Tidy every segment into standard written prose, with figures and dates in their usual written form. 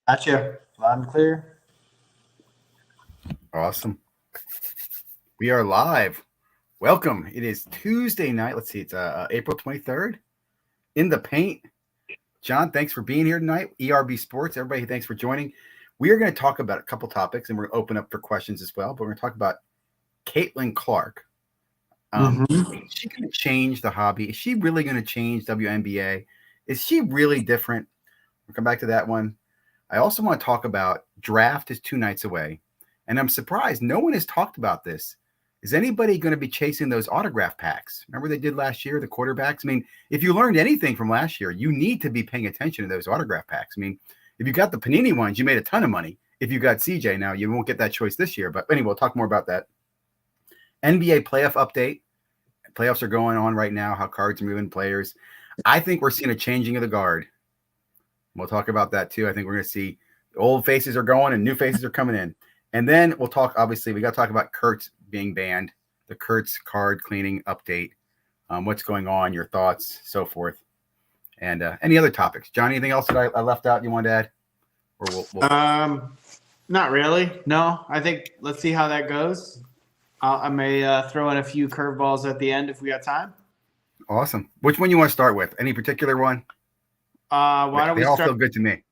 Gotcha. Loud and clear. Awesome. We are live. Welcome. It is Tuesday night. Let's see. It's April 23rd. In the paint. John, thanks for being here tonight. ERB Sports. Everybody, thanks for joining. We are going to talk about a couple topics, and we're going to open up for questions as well. But we're going to talk about Caitlin Clark. Mm-hmm. Is she going to change the hobby? Is she really going to change WNBA? Is she really different? We'll come back to that one. I also want to talk about draft is 2 nights away. And I'm surprised no one has talked about this. Is anybody going to be chasing those autograph packs? Remember they did last year, the quarterbacks? I mean, if you learned anything from last year, you need to be paying attention to those autograph packs. I mean, if you got the Panini ones, you made a ton of money. If you got CJ now, you won't get that choice this year. But anyway, we'll talk more about that. NBA playoff update. Playoffs are going on right now, how cards are moving players. I think we're seeing a changing of the guard. We'll talk about that too. I think we're going to see old faces are going and new faces are coming in. And then we'll talk, obviously, we got to talk about Kurtz being banned, the Kurtz card cleaning update, what's going on, your thoughts, so forth. And any other topics. John, anything else that I left out you want to add? Or Not really. No, I think let's see how that goes. I may throw in a few curveballs at the end if we got time. Awesome. Which one you want to start with? Any particular one? Why don't we They all start? feel good to me.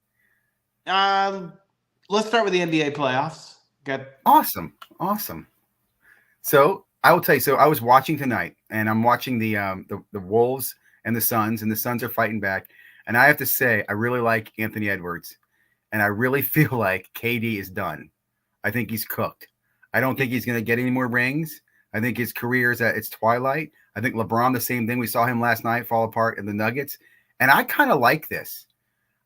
Let's start with the NBA playoffs. Awesome. So I will tell you. So I was watching tonight, and I'm watching the Wolves and the Suns are fighting back. And I have to say, I really like Anthony Edwards, and I really feel like KD is done. I think he's cooked. I don't think he's going to get any more rings. I think his career is at its twilight. I think LeBron, the same thing. We saw him last night fall apart in the Nuggets, and I kind of like this.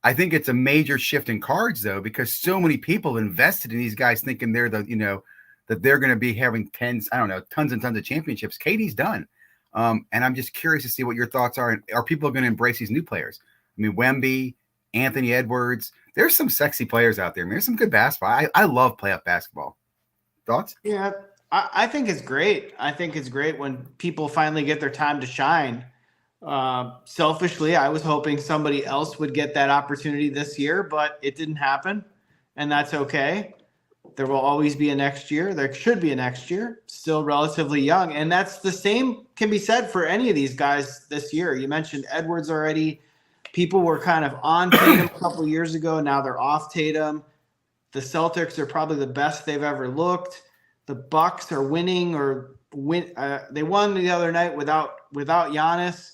I think it's a major shift in cards, though, because so many people invested in these guys thinking they're that they're going to be having tons and tons of championships. KD's done. And I'm just curious to see what your thoughts are. Are people going to embrace these new players? I mean, Wemby, Anthony Edwards, there's some sexy players out there. I mean, there's some good basketball. I love playoff basketball. Thoughts? Yeah, I think it's great. I think it's great when people finally get their time to shine. Selfishly, I was hoping somebody else would get that opportunity this year, but it didn't happen, and that's okay. There will always be a next year. There should be a next year. Still relatively young, and that's the same can be said for any of these guys this year. You mentioned Edwards already. People were kind of on Tatum a couple years ago. Now they're off Tatum. The Celtics are probably the best they've ever looked. The Bucks are winning they won the other night without Giannis.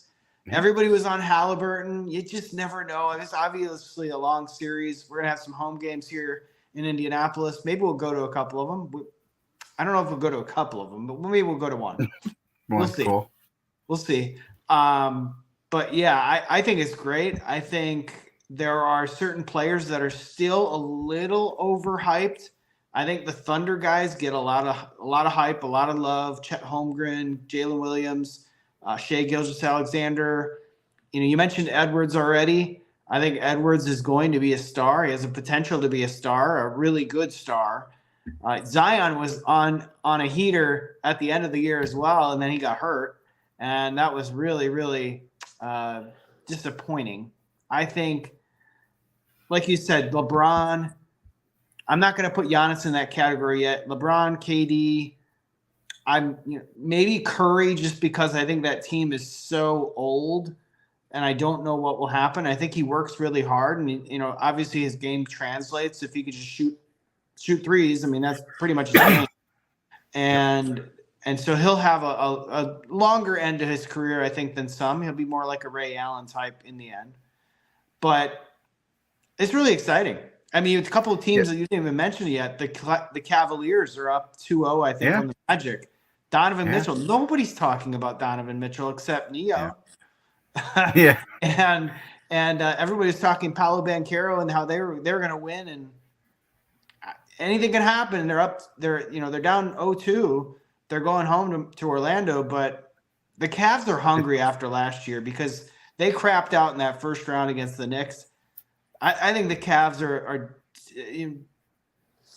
Everybody was on Halliburton. You just never know. It's obviously a long series. We're going to have some home games here in Indianapolis. Maybe we'll go to a couple of them. I don't know if we'll go to a couple of them, but maybe we'll go to one. We'll see. Cool. We'll see. But yeah, I think it's great. I think there are certain players that are still a little overhyped. I think the Thunder guys get a lot of hype, a lot of love. Chet Holmgren, Jalen Williams, Shai Gilgeous-Alexander. You mentioned Edwards already. I think Edwards is going to be a star. He has a potential to be a star, a really good star. Zion was on a heater at the end of the year as well, and then he got hurt, and that was really, really disappointing. I think, like you said, LeBron. I'm not going to put Giannis in that category yet. LeBron, KD, maybe Curry, just because I think that team is so old, and I don't know what will happen. I think he works really hard, and obviously his game translates. If he could just shoot threes, I mean that's pretty much his game. And so he'll have a longer end to his career, I think, than some. He'll be more like a Ray Allen type in the end. But it's really exciting. I mean, a couple of teams that you didn't even mention yet. The Cavaliers are up 2-0, I think, on the Magic. Donovan Mitchell. Nobody's talking about Donovan Mitchell except Neo. Yeah. and everybody's talking Paolo Banchero and how they were going to win, and anything can happen. They're down 0-2. They're going home to Orlando, but the Cavs are hungry after last year because they crapped out in that first round against the Knicks. I think the Cavs are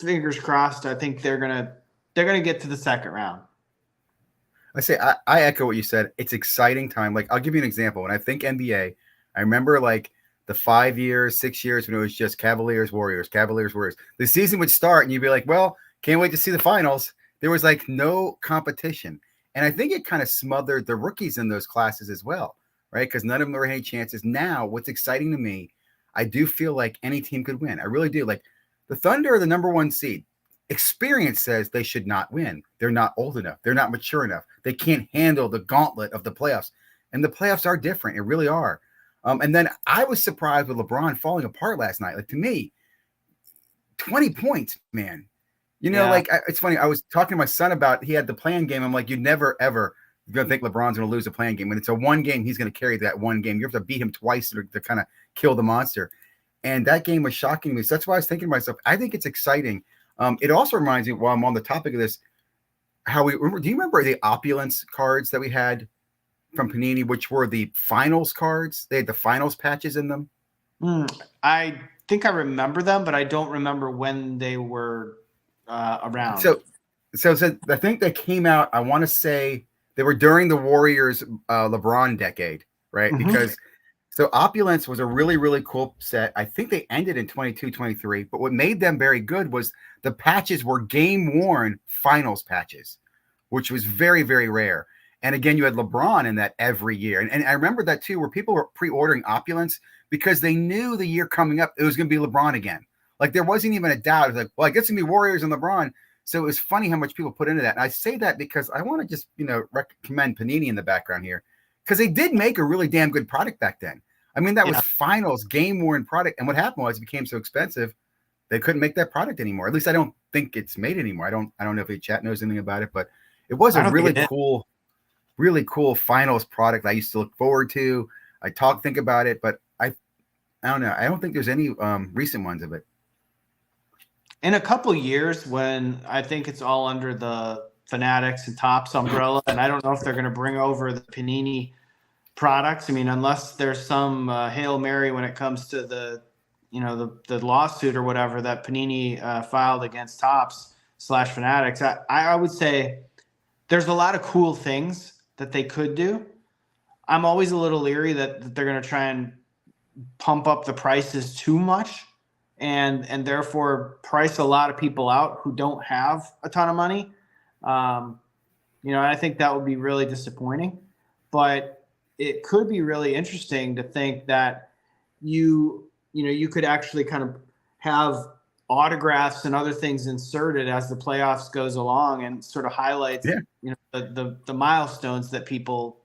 fingers crossed. I think they're gonna get to the second round. I say I echo what you said. It's exciting time. Like I'll give you an example. When I think NBA, I remember like the 5 years, 6 years when it was just Cavaliers, Warriors, Cavaliers, Warriors. The season would start and you'd be like, well, can't wait to see the finals. There was like no competition. And I think it kind of smothered the rookies in those classes as well, right? Because none of them were any chances. Now, what's exciting to me, I do feel like any team could win. I really do. Like the Thunder are the number 1 seed. Experience says they should not win. They're not old enough. They're not mature enough. They can't handle the gauntlet of the playoffs. And the playoffs are different. It really are. And then I was surprised with LeBron falling apart last night. Like to me, 20 points, man. You know, like it's funny. I was talking to my son about he had the play-in game. I'm like, you'd never, ever going to think LeBron's going to lose a play-in game. When it's a one game, he's going to carry that one game. You have to beat him twice to kind of kill the monster. And that game was shocking me. So that's why I was thinking to myself, I think it's exciting. It also reminds me, while I'm on the topic of this, how do you remember the opulence cards that we had from Panini, which were the finals cards? They had the finals patches in them. I think I remember them, but I don't remember when they were around. So I think they came out, I want to say they were during the Warriors LeBron decade, right? Mm-hmm. Because so Opulence was a really, really cool set. I think they ended in 22, 23, but what made them very good was the patches were game-worn finals patches, which was very, very rare. And again, you had LeBron in that every year. And I remember that too, where people were pre-ordering Opulence because they knew the year coming up, it was going to be LeBron again. Like there wasn't even a doubt. It was like, well, I guess it's going to be Warriors and LeBron. So it was funny how much people put into that. And I say that because I want to just, recommend Panini in the background here, because they did make a really damn good product back then. I mean, that was finals game-worn product. And what happened was it became so expensive, they couldn't make that product anymore. At least I don't think it's made anymore. I don't know if the chat knows anything about it, but it was a really cool finals product I used to look forward to. I think about it, but I don't know. I don't think there's any recent ones of it. In a couple of years, when I think it's all under the Fanatics and Topps umbrella, and I don't know if they're going to bring over the Panini products. I mean, unless there's some Hail Mary when it comes to the lawsuit or whatever that Panini filed against Topps/Fanatics. I would say there's a lot of cool things that they could do. I'm always a little leery that they're going to try and pump up the prices too much and therefore price a lot of people out who don't have a ton of money. I think that would be really disappointing, but it could be really interesting to think that you could actually kind of have autographs and other things inserted as the playoffs goes along and sort of highlights the milestones that people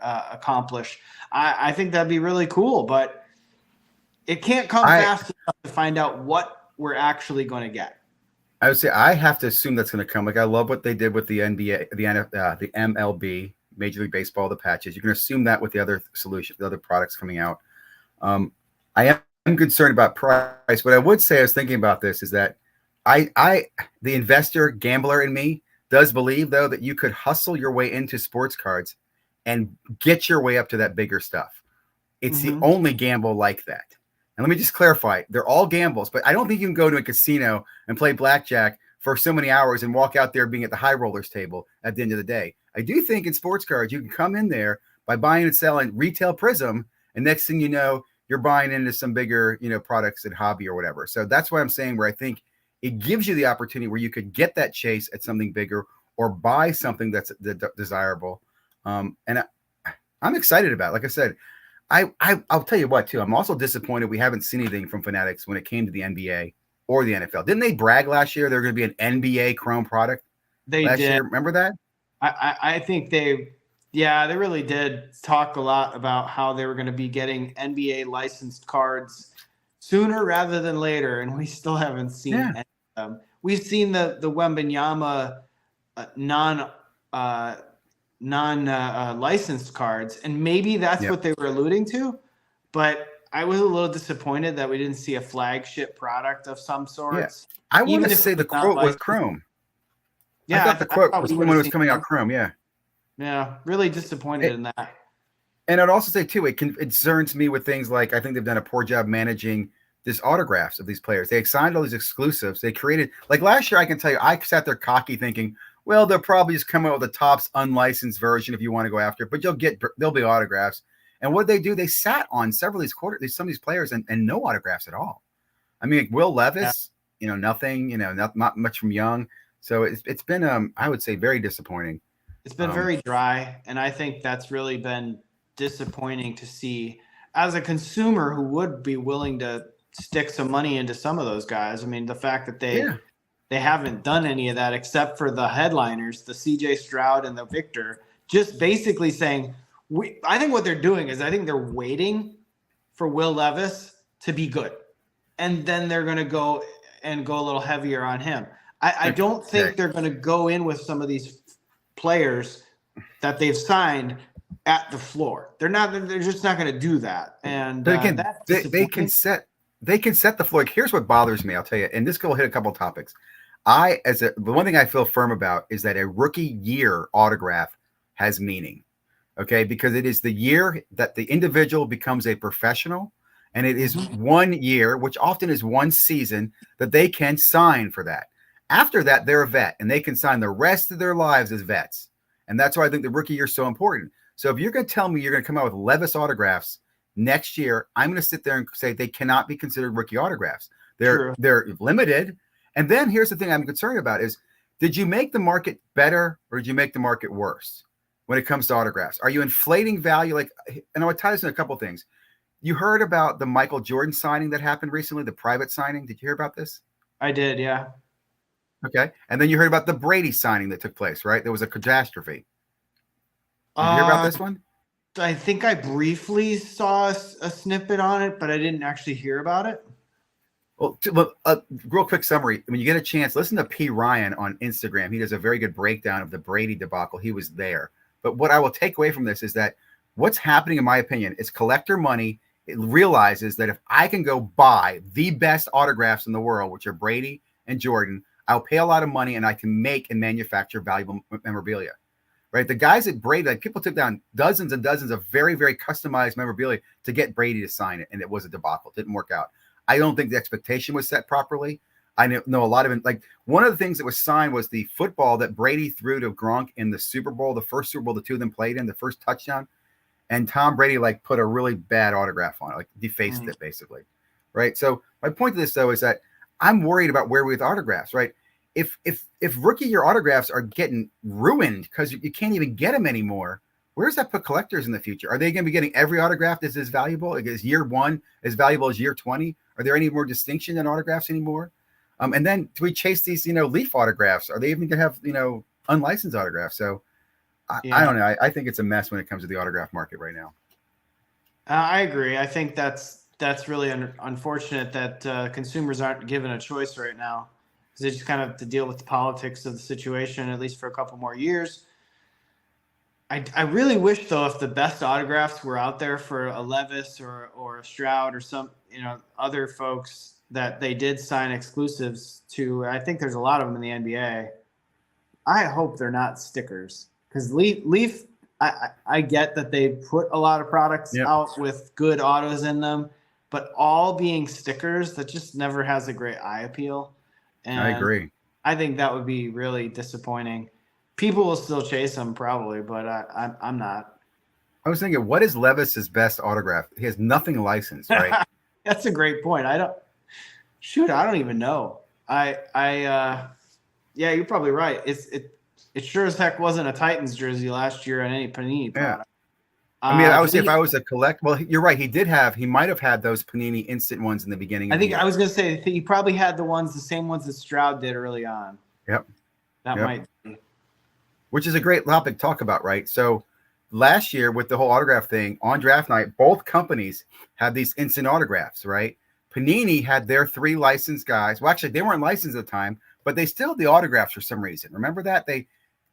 accomplish. I think that'd be really cool, but it can't come fast enough to find out what we're actually going to get. I would say I have to assume that's going to come. Like I love what they did with the NBA, the MLB, Major League Baseball, the patches. You can assume that with the other solution, the other products coming out. I am concerned about price. What I would say, I was thinking about this, is that the investor gambler in me does believe though that you could hustle your way into sports cards and get your way up to that bigger stuff. It's the only gamble like that. And let me just clarify, they're all gambles, but I don't think you can go to a casino and play blackjack for so many hours and walk out there being at the high rollers table at the end of the day. I do think in sports cards, you can come in there by buying and selling retail Prism, and next thing you know, you're buying into some bigger, products at hobby or whatever. So that's what I'm saying, where I think it gives you the opportunity where you could get that chase at something bigger or buy something that's desirable. And I'm excited about it. Like I said, I'll tell you what, too. I'm also disappointed we haven't seen anything from Fanatics when it came to the NBA or the NFL. Didn't they brag last year they're going to be an NBA Chrome product? They last did. Year? Remember that? I think they really did talk a lot about how they were going to be getting NBA licensed cards sooner rather than later, and we still haven't seen any of them. We've seen the Wembanyama non-licensed cards, and maybe that's what they were alluding to, but I was a little disappointed that we didn't see a flagship product of some sort. Yeah. I want to say the quote was Chrome. Yeah, I thought the quote was when it was coming out Chrome. Yeah, really disappointed in that. And I'd also say too, it concerns me with things like I think they've done a poor job managing this autographs of these players. They signed all these exclusives. They created, like last year, I can tell you, I sat there cocky thinking, well, they'll probably just come out with a Topps unlicensed version if you want to go after it, but there'll be autographs. And what they do, they sat on several of some of these players and no autographs at all. I mean, like Will Levis, nothing, not much from Young. So it's been, I would say, very disappointing. It's been very dry, and I think that's really been disappointing to see as a consumer who would be willing to stick some money into some of those guys. I mean, the fact that they haven't done any of that except for the headliners, the CJ Stroud and the Victor, just basically saying, I think what they're doing is I think they're waiting for Will Levis to be good. And then they're going to go a little heavier on him. I don't think they're going to go in with some of these players that they've signed at the floor. They're just not going to do that. And but again, they can set the floor. Here's what bothers me, I'll tell you, and this will hit a couple of topics. The one thing I feel firm about is that a rookie year autograph has meaning. Okay, because it is the year that the individual becomes a professional, and it is 1 year, which often is one season, that they can sign for that. After that, they're a vet, and they can sign the rest of their lives as vets. And that's why I think the rookie year is so important. So if you're going to tell me you're going to come out with Levis autographs next year, I'm going to sit there and say they cannot be considered rookie autographs. They're limited. And then here's the thing I'm concerned about is, did you make the market better or did you make the market worse when it comes to autographs? Are you inflating value? And I would tie this in a couple of things. You heard about the Michael Jordan signing that happened recently, the private signing. Did you hear about this? I did, yeah. Okay. And then you heard about the Brady signing that took place, right? There was a catastrophe. Did you hear about this one? I think I briefly saw a snippet on it, but I didn't actually hear about it. Well, real quick summary. When you get a chance, listen to P. Ryan on Instagram. He does a very good breakdown of the Brady debacle. He was there. But what I will take away from this is that what's happening, in my opinion, is collector money. It realizes that if I can go buy the best autographs in the world, which are Brady and Jordan, I'll pay a lot of money and I can make and manufacture valuable memorabilia, right? The guys at Brady, people took down dozens and dozens of very, very customized memorabilia to get Brady to sign it. And it was a debacle. It didn't work out. I don't think the expectation was set properly. I know a lot of it. Like one of the things that was signed was the football that Brady threw to Gronk in the Super Bowl, the first Super Bowl the two of them played in, the first touchdown. And Tom Brady put a really bad autograph on it, defaced it basically, right? So my point to this though is that I'm worried about where we with autographs, right? If rookie year autographs are getting ruined because you can't even get them anymore, where's that put collectors in the future? Are they going to be getting every autograph that's as valuable? Is year one as valuable as year 20? Are there any more distinction in autographs anymore? And then do we chase these, Leaf autographs? Are they even going to have, unlicensed autographs? So I don't know. I think it's a mess when it comes to the autograph market right now. I agree. I think that's really unfortunate that consumers aren't given a choice right now, because they just kind of have to deal with the politics of the situation, at least for a couple more years. I really wish, though, if the best autographs were out there for a Levis or a Stroud or some, other folks that they did sign exclusives to. I think there's a lot of them in the NBA. I hope they're not stickers, because Leaf, I get that they put a lot of products out with good autos in them, but all being stickers, that just never has a great eye appeal. And I agree. I think that would be really disappointing. People will still chase them probably, but I'm not. I was thinking, what is Levis's best autograph? He has nothing licensed, right? That's a great point. I don't even know. Yeah, you're probably right. It sure as heck wasn't a Titans jersey last year on any Panini product. I mean, I would say if I was a collect, well, you're right. He might have had those Panini instant ones in the beginning. I think I was going to say he probably had the same ones that Stroud did early on. Yep. That might be. Which is a great topic to talk about, right? So last year with the whole autograph thing on draft night, both companies had these instant autographs, right? Panini had their 3 licensed guys. Well, actually, they weren't licensed at the time, but they still had the autographs for some reason. Remember that?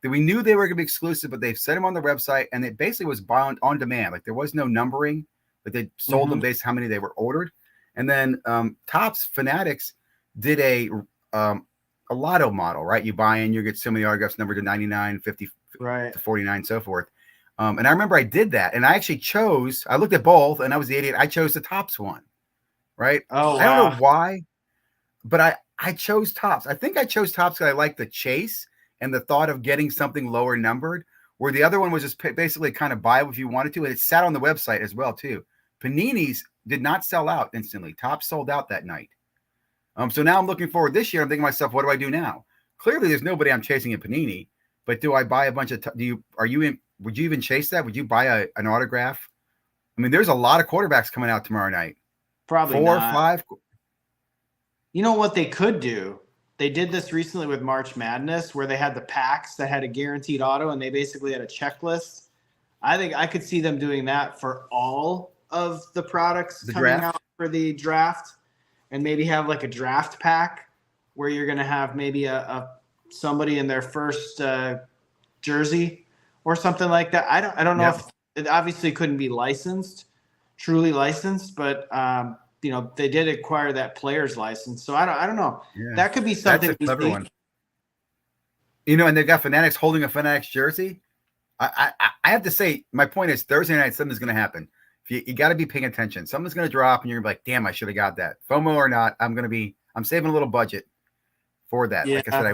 We knew they were going to be exclusive, but they set them on the website, and it basically was bound on demand. Like there was no numbering, but they sold them based on how many they were ordered. And then Topps Fanatics did a lotto model, right? You buy in, you get so many autographs numbered to 99, 50 to 49, and so forth. And I remember I did that, and I actually I looked at both, and I was the idiot. I chose the Topps one, right? Oh, wow. I don't know why, but I chose Topps. I think I chose Topps because I like the chase and the thought of getting something lower numbered. where the other one was just basically kind of buy if you wanted to, and it sat on the website as well too. Panini's did not sell out instantly. Topps sold out that night. So now I'm looking forward this year. I'm thinking to myself, what do I do now? Clearly, there's nobody I'm chasing at Panini, but do I buy a bunch of? Would you even chase that? Would you buy an autograph? I mean, there's a lot of quarterbacks coming out tomorrow night. Probably 4 or not. 5. You know what they could do? They did this recently with March Madness, where they had the packs that had a guaranteed auto, and they basically had a checklist. I think I could see them doing that for all of the products coming out for the draft, and maybe have like a draft pack where you're going to have maybe a somebody in their first jersey or something like that. I don't know if it obviously couldn't be truly licensed, but they did acquire that player's license. So I don't know. Yeah. That could be something. That's a clever one. And they've got Fanatics holding a Fanatics jersey. I have to say, my point is Thursday night, something's going to happen. You got to be paying attention. Something's going to drop, and you're like, damn, I should have got that. FOMO or not, I'm saving a little budget for that. Yeah. Like I said,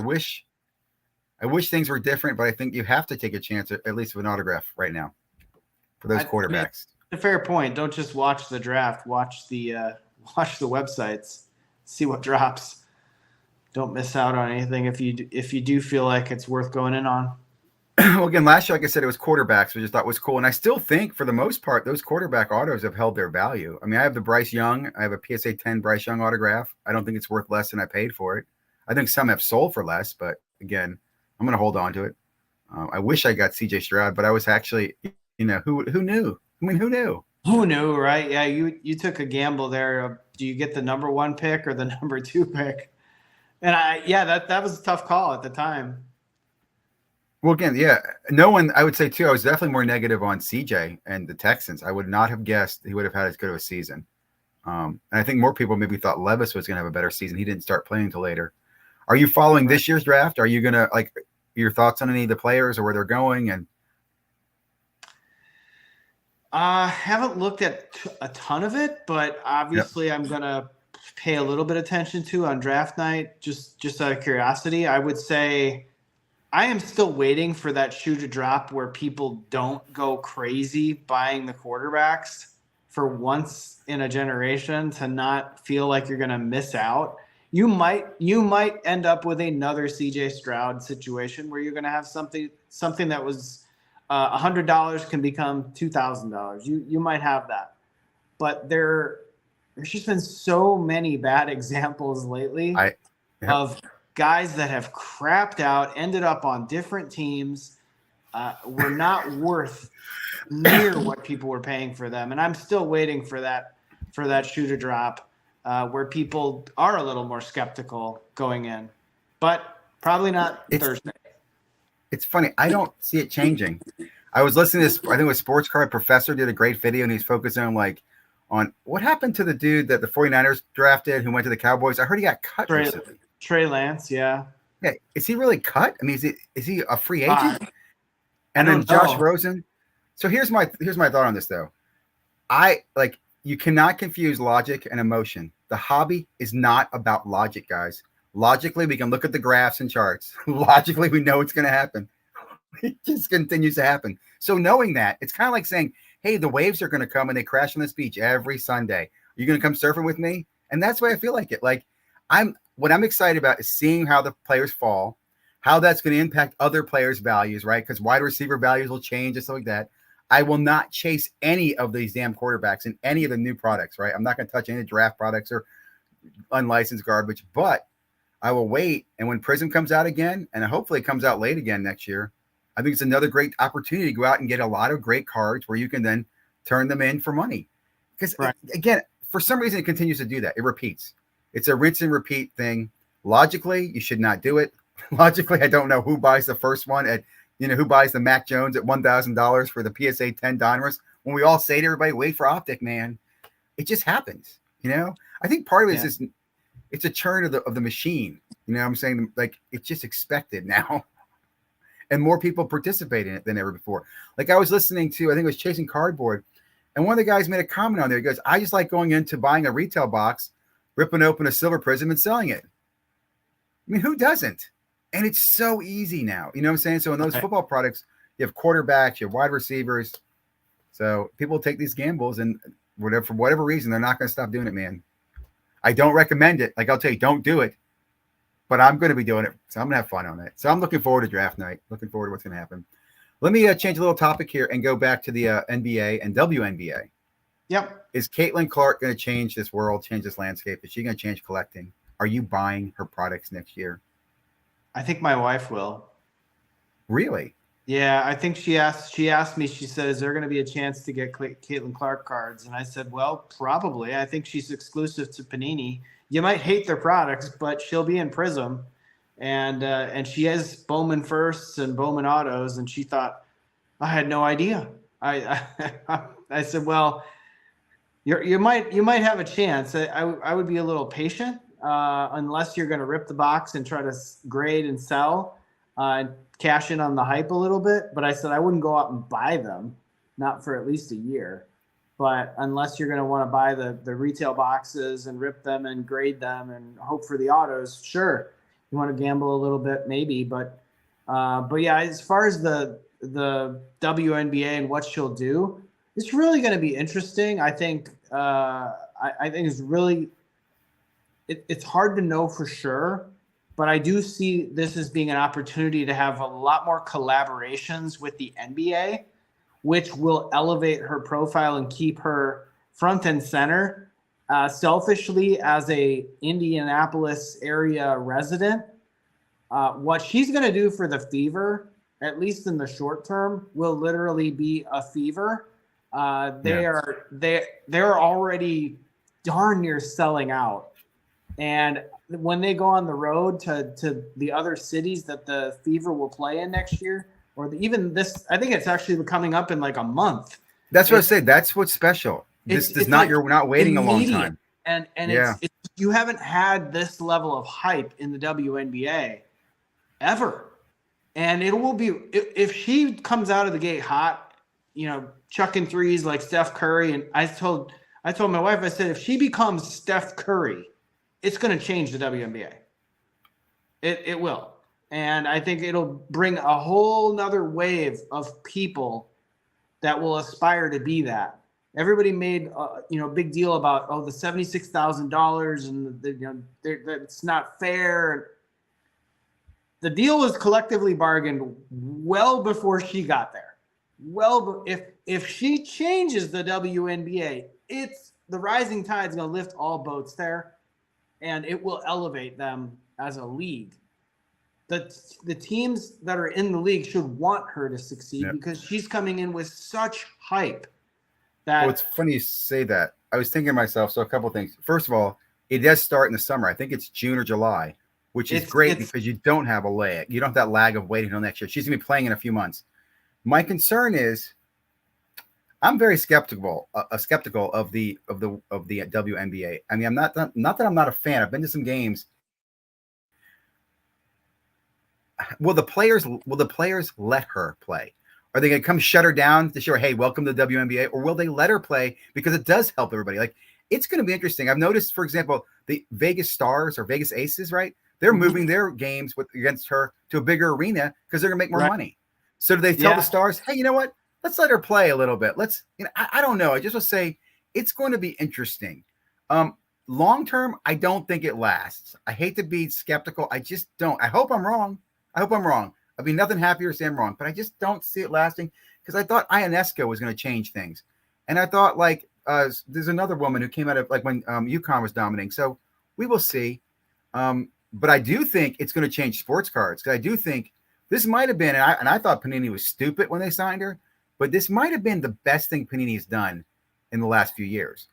I wish things were different, but I think you have to take a chance at least with an autograph right now for those quarterbacks. I mean, a fair point. Don't just watch the draft. Watch the websites. See what drops. Don't miss out on anything if you do feel like it's worth going in on. Well, again, last year, like I said, it was quarterbacks, which I just thought was cool. And I still think, for the most part, those quarterback autos have held their value. I mean, I have the Bryce Young. I have a PSA 10 Bryce Young autograph. I don't think it's worth less than I paid for it. I think some have sold for less, but again, I'm going to hold on to it. I wish I got CJ Stroud, but I was actually, who knew? I mean, who knew? Who knew, right? Yeah, you took a gamble there. Do you get the number 1 pick or the number 2 pick? And that was a tough call at the time. Well, again, yeah, no one, I would say too, I was definitely more negative on CJ and the Texans. I would not have guessed he would have had as good of a season. And I think more people maybe thought Levis was going to have a better season. He didn't start playing until later. Are you following this year's draft? Are you going to, like, your thoughts on any of the players or where they're going? And I haven't looked at a ton of it, but obviously I'm going to pay a little bit of attention to on draft night, just out of curiosity. I would say I am still waiting for that shoe to drop where people don't go crazy buying the quarterbacks for once in a generation, to not feel like you're going to miss out. You might end up with another CJ Stroud situation where you're going to have something that was $100 can become $2,000. You might have that, but there's just been so many bad examples lately of guys that have crapped out, ended up on different teams, were not worth near what people were paying for them. And I'm still waiting for that shoe to drop, where people are a little more skeptical going in, but probably not Thursday. It's funny. I don't see it changing. I was listening to this, I think it was Sports Card Professor did a great video, and he's focusing on what happened to the dude that the 49ers drafted who went to the Cowboys. I heard he got cut recently. Trey Lance, yeah. Yeah, is he really cut? I mean, is he a free agent? And then Josh Rosen. So here's my thought on this though. You cannot confuse logic and emotion. The hobby is not about logic, guys. Logically, we can look at the graphs and charts. Logically, we know it's going to happen. It just continues to happen. So knowing that, it's kind of like saying, hey, the waves are going to come and they crash on this beach every Sunday. Are you going to come surfing with me? And that's why I feel like it. Like what I'm excited about is seeing how the players fall, how that's going to impact other players' values, right? Because wide receiver values will change and stuff like that. I will not chase any of these damn quarterbacks in any of the new products, right? I'm not going to touch any draft products or unlicensed garbage, but I will wait. And when Prism comes out again, and hopefully it comes out late again next year, I think it's another great opportunity to go out and get a lot of great cards where you can then turn them in for money. Because again, for some reason, it continues to do that. It repeats. It's a rinse and repeat thing. Logically, you should not do it. Logically, I don't know who buys the first one at, who buys the Mac Jones at $1,000 for the PSA 10 Donruss when we all say to everybody, wait for Optic, man. It just happens, I think part of it is just, it's a churn of the machine. I'm saying, like, it's just expected now. And more people participate in it than ever before. Like I was listening to, I think it was Chasing Cardboard, and one of the guys made a comment on there. He goes, I just like going into buying a retail box, ripping open a silver prism and selling it. I mean, who doesn't? And it's so easy now. You know what I'm saying? So in those football products, you have quarterbacks, you have wide receivers. So people take these gambles, and for whatever reason, they're not going to stop doing it, man. I don't recommend it. Like, I'll tell you, don't do it. But I'm going to be doing it, so I'm going to have fun on it. So I'm looking forward to draft night. Looking forward to what's going to happen. Let me change a little topic here and go back to the NBA and WNBA. Yep. Is Caitlin Clark going to change this world, change this landscape? Is she going to change collecting? Are you buying her products next year? I think my wife will. Really? Yeah, I think she asked me, she said, is there going to be a chance to get Caitlin Clark cards? And I said, well, probably. I think she's exclusive to Panini. You might hate their products, but she'll be in Prism. And she has Bowman firsts and Bowman autos. And she thought, I had no idea. I said, well, you might have a chance. I would be a little patient unless you're going to rip the box and try to grade and sell and cash in on the hype a little bit. But I said I wouldn't go out and buy them, not for at least a year. But unless you're going to want to buy the retail boxes and rip them and grade them and hope for the autos, sure. You want to gamble a little bit, maybe. But yeah, as far as the WNBA and what she'll do, it's really going to be interesting. I think it's really it's hard to know for sure, but I do see this as being an opportunity to have a lot more collaborations with the NBA, which will elevate her profile and keep her front and center. Selfishly, as a Indianapolis area resident, what she's going to do for the Fever, at least in the short term, will literally be a fever. They're already darn near selling out, and when they go on the road to the other cities that the Fever will play in next year, or even this, I think it's actually coming up in like a month. That's what I said. That's what's special. This does not. Like, you're not waiting immediate. A long time. And it's you haven't had this level of hype in the WNBA ever, and it will be if she comes out of the gate hot, chucking threes like Steph Curry. And I told my wife, I said, if she becomes Steph Curry, it's going to change the WNBA. It will. And I think it'll bring a whole nother wave of people that will aspire to be that. Everybody made a big deal about the $76,000 and it's not fair. The deal was collectively bargained well before she got there. Well, if she changes the WNBA, it's the rising tide is going to lift all boats there, and it will elevate them as a league. The teams that are in the league should want her to succeed because she's coming in with such hype. Well, it's funny you say that. I was thinking to myself, so a couple of things. First of all, it does start in the summer. I think it's June or July, which is great because you don't have a lag. You don't have that lag of waiting until next year. She's going to be playing in a few months. My concern is I'm very skeptical of the WNBA. I mean, I'm not that I'm not a fan. I've been to some games. Will the players let her play? Are they going to come shut her down to show her, hey, welcome to the WNBA? Or will they let her play because it does help everybody? Like, it's going to be interesting. I've noticed, for example, the Vegas Stars or Vegas Aces, right? They're moving their games against her to a bigger arena because they're going to make more money. So do they tell the Stars, hey, you know what? Let's let her play a little bit. I don't know. I just will say it's going to be interesting. Long term, I don't think it lasts. I hate to be skeptical. I just don't. I hope I'm wrong. I'd be nothing happier to say I'm wrong, but I just don't see it lasting because I thought Ionesco was going to change things. And I thought there's another woman who came out of when UConn was dominating. So we will see. But I do think it's going to change sports cards because I do think this might have been, and I thought Panini was stupid when they signed her, but this might have been the best thing Panini has done in the last few years.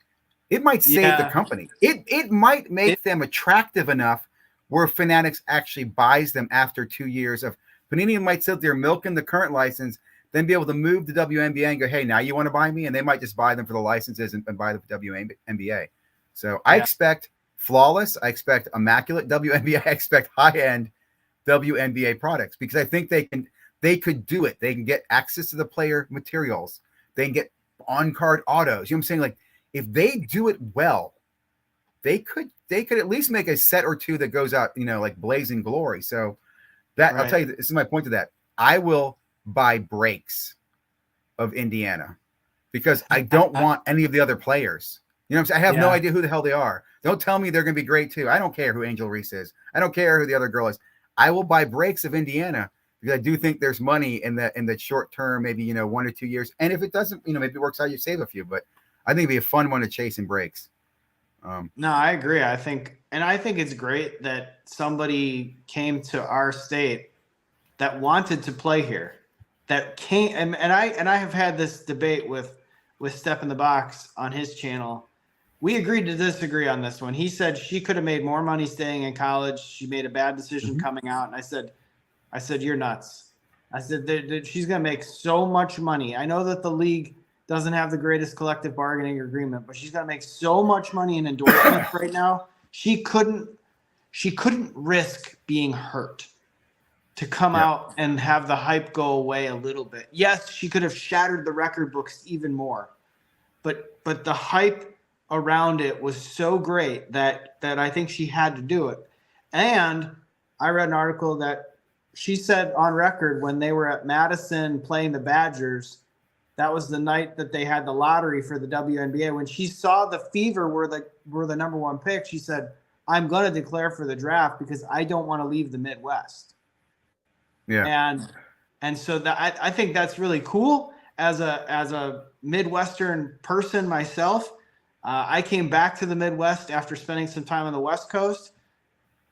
It might save the company. It might make them attractive enough where Fanatics actually buys them after 2 years of Panini might sit there milking the current license, then be able to move the WNBA and go, hey, now you want to buy me? And they might just buy them for the licenses and buy the WNBA. So I expect flawless. I expect immaculate WNBA. I expect high-end WNBA products because I think they could do it. They can get access to the player materials. They can get on-card autos. You know what I'm saying? Like, if they do it well, they could at least make a set or two that goes out, like blazing glory. So that I'll tell you, this is my point to that. I will buy breaks of Indiana because I don't want any of the other players. You know what I'm saying? I have no idea who the hell they are. Don't tell me they're going to be great too. I don't care who Angel Reese is. I don't care who the other girl is. I will buy breaks of Indiana because I do think there's money in the short term, maybe 1 or 2 years. And if it doesn't, maybe it works out, you save a few. But I think it'd be a fun one to chase in breaks. No, I agree. I think it's great that somebody came to our state that wanted to play here, that came and I have had this debate with Step in the Box on his channel. We agreed to disagree on this one. He said she could have made more money staying in college. She made a bad decision coming out, and I said you're nuts. I said that she's going to make so much money. I know that the league doesn't have the greatest collective bargaining agreement, but she's going to make so much money in endorsements right now. She couldn't risk being hurt to come out and have the hype go away a little bit. Yes, she could have shattered the record books even more, but the hype around it was so great that I think she had to do it. And I read an article that she said on record when they were at Madison playing the Badgers, that was the night that they had the lottery for the WNBA. When she saw the Fever were the number one pick, she said, "I'm going to declare for the draft because I don't want to leave the Midwest." Yeah. And so that I think that's really cool. As a Midwestern person myself, I came back to the Midwest after spending some time on the West Coast,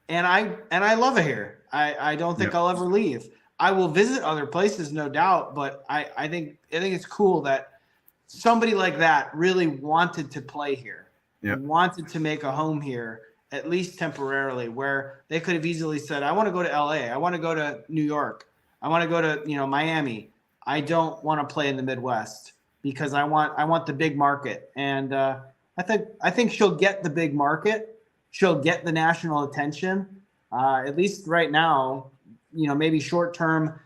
and I love it here. I don't think I'll ever leave. I will visit other places, no doubt, but I think it's cool that somebody like that really wanted to play here, wanted to make a home here, at least temporarily, where they could have easily said, I want to go to LA. I want to go to New York. I want to go to, Miami. I don't want to play in the Midwest because I want the big market. And I think she'll get the big market. She'll get the national attention. At least right now, maybe short-term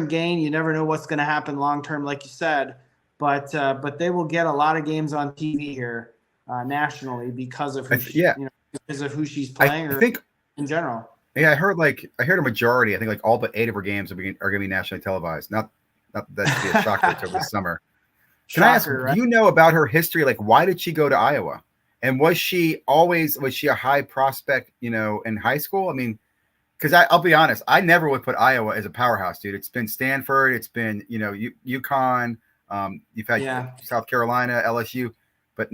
gain. You never know what's going to happen long-term, like you said, but they will get a lot of games on TV here nationally because of who she's playing, I think in general. Yeah, I heard a majority. I think all but 8 of her games are going to be nationally televised. Not that should be a shocker until this summer. Can I ask? Right? Do you know about her history? Why did she go to Iowa? And was she a high prospect? In high school? I mean, because I'll be honest, I never would put Iowa as a powerhouse, dude. It's been Stanford, it's been UConn, you've had South Carolina, LSU, but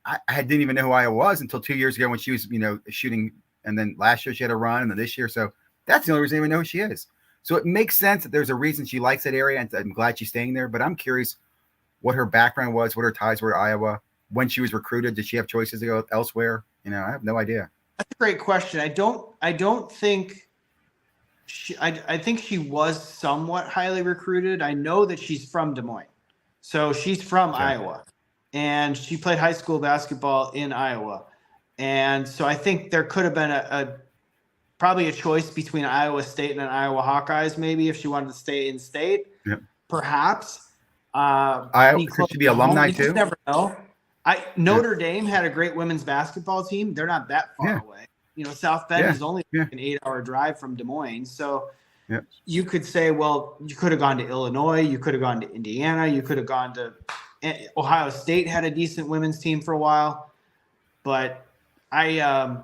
I didn't even know who Iowa was until 2 years ago when she was shooting, and then last year she had a run, and then this year, so that's the only reason I even know who she is. So it makes sense that there's a reason she likes that area, and I'm glad she's staying there. But I'm curious what her background was, what her ties were to Iowa, when she was recruited. Did she have choices to go elsewhere? I have no idea. That's a great question. I don't think I think she was somewhat highly recruited. I know that she's from Des Moines. So she's from Iowa, and she played high school basketball in Iowa. And so I think there could have been probably a choice between Iowa State and an Iowa Hawkeyes, maybe, if she wanted to stay in state, perhaps. Could she be alumni too? You never know. Notre Dame had a great women's basketball team. They're not that far away. South Bend is only an 8-hour drive from Des Moines. So you could say, well, you could have gone to Illinois. You could have gone to Indiana. You could have gone to Ohio State had a decent women's team for a while. But I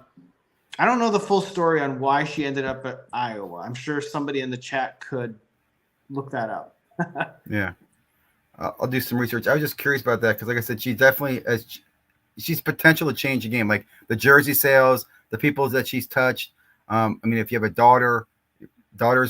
don't know the full story on why she ended up at Iowa. I'm sure somebody in the chat could look that up. Yeah. I'll do some research. I was just curious about that because, like I said, she definitely she's potential to change the game. Like the jersey sales, the people that she's touched. I mean, if you have a daughters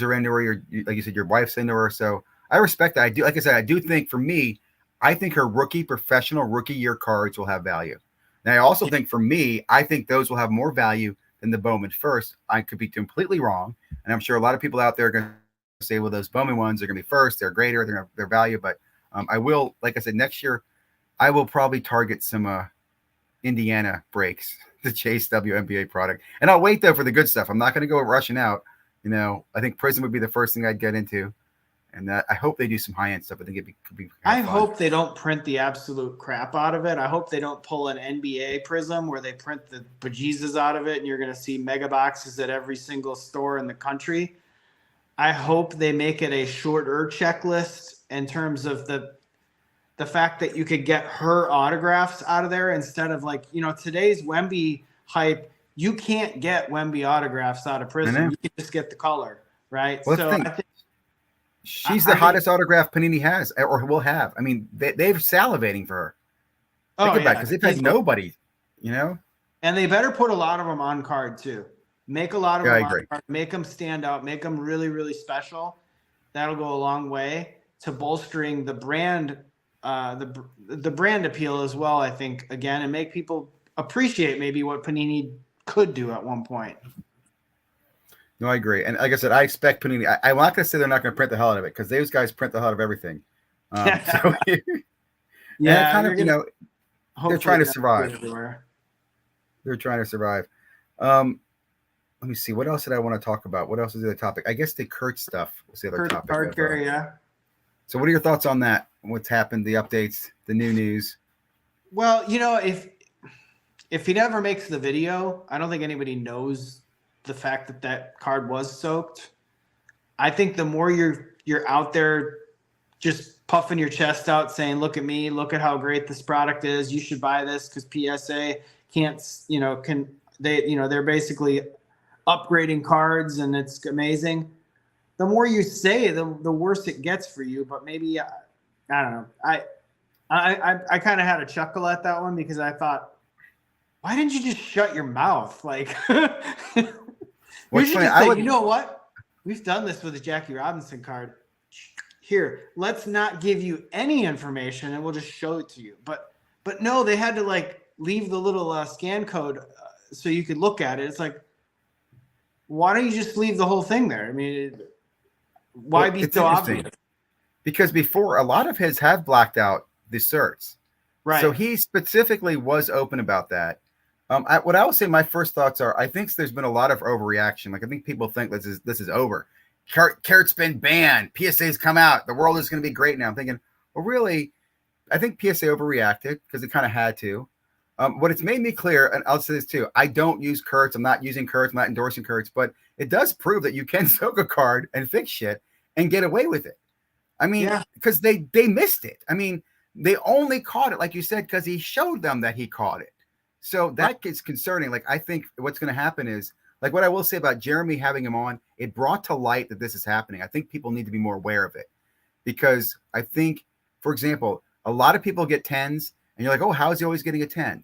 are into her. Like you said, your wife's into her. So I respect that. I do. Like I said, I do think for me, I think her professional rookie year cards will have value. And I also think for me, I think those will have more value than the Bowman first. I could be completely wrong, and I'm sure a lot of people out there are going to say, well, those Bowman ones are going to be first. They're greater. They're value, but I will, like I said, next year, I will probably target some Indiana breaks to chase WNBA product. And I'll wait, though, for the good stuff. I'm not going to go rushing out. I think Prism would be the first thing I'd get into. And I hope they do some high-end stuff. I think it could be I hope they don't print the absolute crap out of it. I hope they don't pull an NBA Prism where they print the bejesus out of it and you're going to see mega boxes at every single store in the country. I hope they make it a shorter checklist in terms of the fact that you could get her autographs out of there instead of like, today's Wemby hype. You can't get Wemby autographs out of I know. Prism. You can just get the color, right? Well, So I think she's the hottest autograph Panini has or will have. I mean, they're salivating for her. Think about it, because they've had nobody, And they better put a lot of them on card too. Make a lot of them on card. Make them stand out. Make them really, really special. That'll go a long way to bolstering the brand, the brand appeal as well. I think again, and make people appreciate maybe what Panini could do at one point. No, I agree. And like I said, I expect Panini. I'm not going to say they're not going to print the hell out of it, because those guys print the hell out of everything. So, yeah, kind of, they're trying to survive. They're trying to survive. Let me see. What else did I want to talk about? What else is the other topic? I guess the Kurt stuff was the other topic. Card carry, yeah. So what are your thoughts on that? What's happened, the updates, the new news? Well, if he never makes the video, I don't think anybody knows the fact that card was soaked. I think the more you're out there just puffing your chest out saying, look at me, look at how great this product is, you should buy this because PSA they're basically upgrading cards and it's amazing. The more you say, the worse it gets for you. But maybe, I don't know. I kind of had a chuckle at that one because I thought, why didn't you just shut your mouth? Like, you should just say, you know what? We've done this with the Jackie Robinson card. Here, let's not give you any information and we'll just show it to you. But no, they had to like leave the little scan code so you could look at it. It's like, why don't you just leave the whole thing there? I mean, why be so obvious? Because before, a lot of his have blacked out the certs. Right. So he specifically was open about that. What I would say, my first thoughts are, I think there's been a lot of overreaction. Like, I think people think this is over. Carrot's been banned. PSA's come out. The world is going to be great now. I'm thinking, well, really, I think PSA overreacted because it kind of had to. What it's made me clear, and I'll say this too, I don't use Kurtz. I'm not using Kurtz. I'm not endorsing Kurtz, but it does prove that you can soak a card and fix shit and get away with it. I mean, because they missed it. I mean, they only caught it, like you said, because he showed them that he caught it. So that gets concerning. Like, I think what's going to happen is, like what I will say about Jeremy having him on, it brought to light that this is happening. I think people need to be more aware of it, because I think, for example, a lot of people get 10s and you're like, oh, how is he always getting a 10?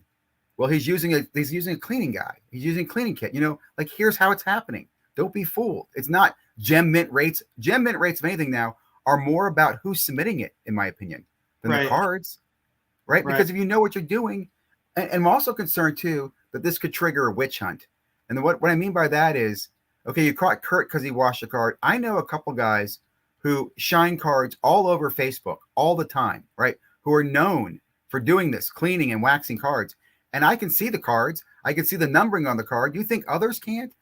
Well, he's using a cleaning guy. He's using a cleaning kit. Like, here's how it's happening. Don't be fooled. It's not gem mint rates. Gem mint rates, if anything, now are more about who's submitting it, in my opinion, than the cards, right? Because if you know what you're doing, and I'm also concerned too that this could trigger a witch hunt. And what I mean by that is, okay, you caught Kurt because he washed a card. I know a couple guys who shine cards all over Facebook all the time, right? Who are known for doing this, cleaning and waxing cards. And I can see the cards. I can see the numbering on the card. You think others can't?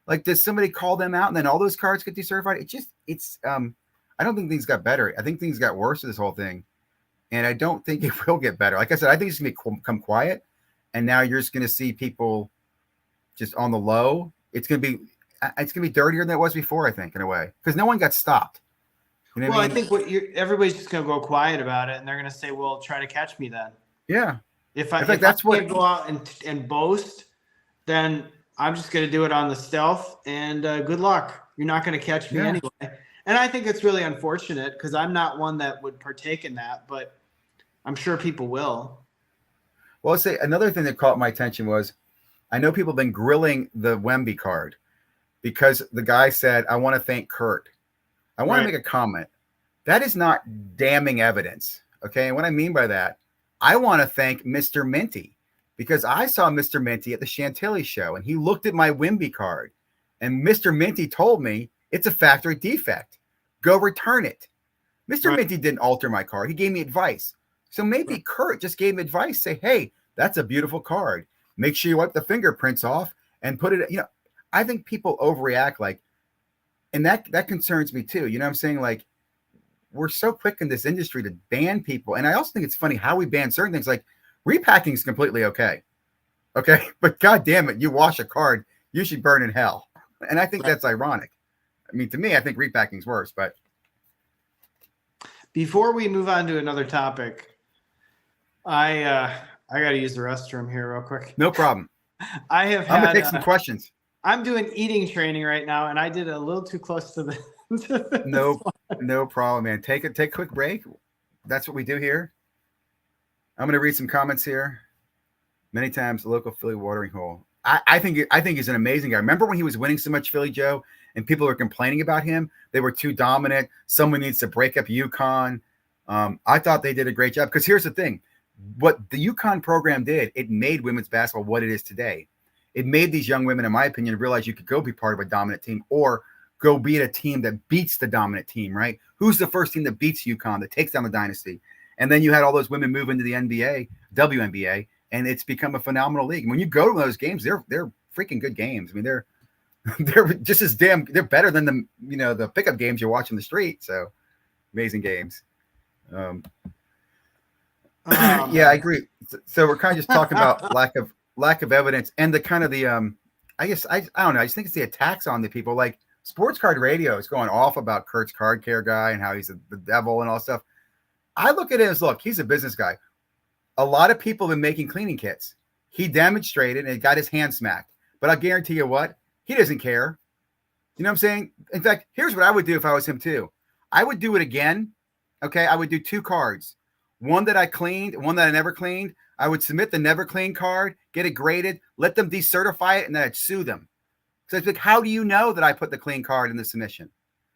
Like, does somebody call them out and then all those cards get decertified? I don't think things got better. I think things got worse with this whole thing. And I don't think it will get better. Like I said, I think it's going to become quiet. And now you're just going to see people just on the low. It's going to be dirtier than it was before, I think, in a way, because no one got stopped. You know what I mean? I think everybody's just going to go quiet about it, and they're going to say, well, try to catch me then. Yeah. If I can't go out and boast, then I'm just going to do it on the stealth, and good luck. You're not going to catch me anyway. And I think it's really unfortunate because I'm not one that would partake in that, but I'm sure people will. Well, let's say another thing that caught my attention was, I know people have been grilling the Wemby card because the guy said, I want to thank Kurt. I want to make a comment. That is not damning evidence. Okay. And what I mean by that, I want to thank Mr. Minty, because I saw Mr. Minty at the Chantilly show and he looked at my Wemby card, and Mr. Minty told me it's a factory defect. Go return it. Mr. Minty didn't alter my card. He gave me advice. So maybe Kurt just gave him advice. Say, hey, that's a beautiful card. Make sure you wipe the fingerprints off and put it, I think people overreact, like, and that concerns me too. You know what I'm saying? Like, we're so quick in this industry to ban people. And I also think it's funny how we ban certain things. Like, repacking is completely okay. Okay. But God damn it, you wash a card, you should burn in hell. And I think that's ironic. I mean, to me, I think repacking's worse, but Before we move on to another topic, I got to use the restroom here real quick. no problem. I have I'm had gonna take some questions. I'm doing eating training right now, and I did a little too close to the No problem, man. Take a quick break. That's what we do here. I'm gonna read some comments here. Many times, the local Philly watering hole. I think he's an amazing guy. Remember when he was winning so much, Philly Joe, and people were complaining about him? They were too dominant. Someone needs to break up UConn. I thought they did a great job because here's the thing: what the UConn program did, it made women's basketball what it is today. It made these young women, in my opinion, realize you could go be part of a dominant team or go be at a team that beats the dominant team. Right? Who's the first team that beats UConn, that takes down the dynasty? And then you had all those women move into the NBA, WNBA. And it's become a phenomenal league. When you go to those games, they're freaking good games. I mean, they're just as they're better than the pickup games you watch on the street. So amazing games. Yeah, I agree. So we're kind of just talking about lack of evidence and the kind of the I guess I don't know. I just think it's the attacks on the people. Like Sports Card Radio is going off about Kurt's card care guy and how he's the devil and all stuff. I look at it as, look, he's a business guy. A lot of people have been making cleaning kits. He demonstrated and got his hand smacked. But I'll guarantee you what? He doesn't care. You know what I'm saying? In fact, here's what I would do if I was him too. I would do it again. Okay, I would do 2 cards. One that I cleaned, one that I never cleaned. I would submit the never cleaned card, get it graded, let them decertify it, and then I'd sue them. So it's like, how do you know that I put the clean card in the submission?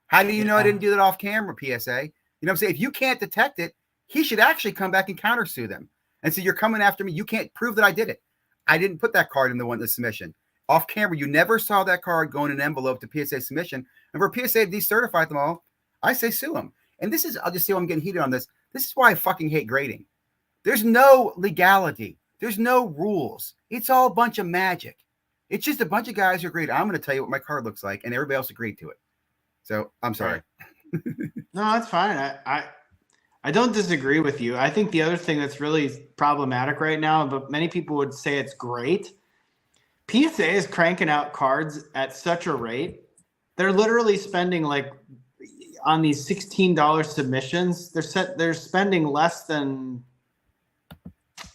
How do you know I didn't do that off camera, PSA? You know what I'm saying? If you can't detect it, he should actually come back and countersue them. And so you're coming after me. You can't prove that I did it. I didn't put that card in the submission. Off camera, you never saw that card go in an envelope to PSA submission. And for PSA to decertify them all, I say sue them. And this is, I'll just say I'm getting heated on this. This is why I fucking hate grading. There's no legality. There's no rules. It's all a bunch of magic. It's just a bunch of guys who agreed, I'm going to tell you what my card looks like, and everybody else agreed to it. So I'm sorry. No, that's fine. I don't disagree with you. I think the other thing that's really problematic right now, but many people would say it's great, PSA is cranking out cards at such a rate. They're literally spending, like, on these $16 submissions, they're spending less than,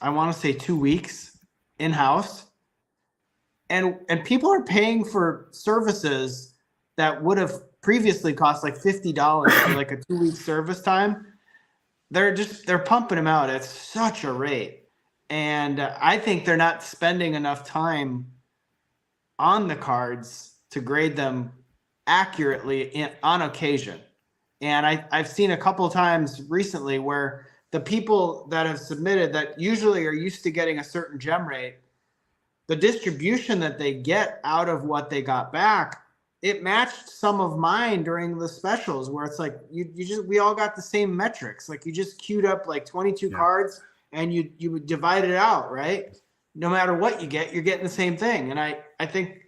I want to say, 2 weeks in-house. And people are paying for services that would have previously cost like $50 for like a 2-week service time. They're pumping them out at such a rate. And I think they're not spending enough time on the cards to grade them accurately on occasion. And I've seen a couple of times recently where the people that have submitted that usually are used to getting a certain gem rate, the distribution that they get out of what they got back, it matched some of mine during the specials where it's like we all got the same metrics. Like you just queued up like 22 cards and you would divide it out, right? No matter what you get, you're getting the same thing. And I think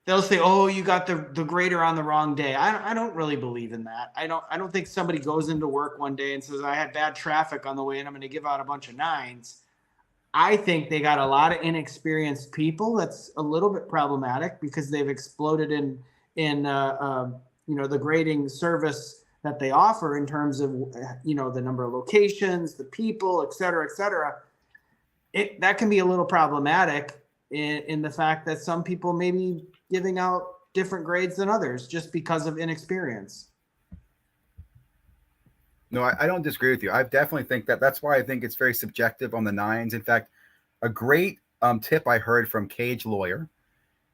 they'll say, oh, you got the grader on the wrong day. I don't really believe in that. I don't think somebody goes into work one day and says, I had bad traffic on the way and I'm going to give out a bunch of 9s. I think they got a lot of inexperienced people. That's a little bit problematic because they've exploded in the grading service that they offer in terms of the number of locations, the people, et cetera, et cetera. That can be a little problematic in the fact that some people may be giving out different grades than others just because of inexperience. No, I don't disagree with you. I definitely think that's why I think it's very subjective on the 9s. In fact, a great tip I heard from Cage Lawyer,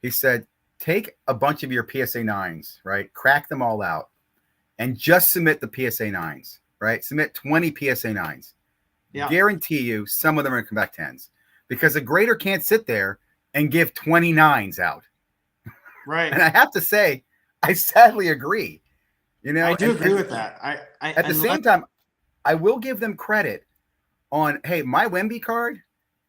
he said, take a bunch of your PSA 9s, right? Crack them all out and just submit the PSA 9s, right? Submit 20 PSA 9s. Yeah. Guarantee you some of them are going to come back 10s because a grader can't sit there and give 29s out. Right. And I have to say, I sadly agree. I do agree with that. At the same time, I will give them credit on, hey, my Wemby card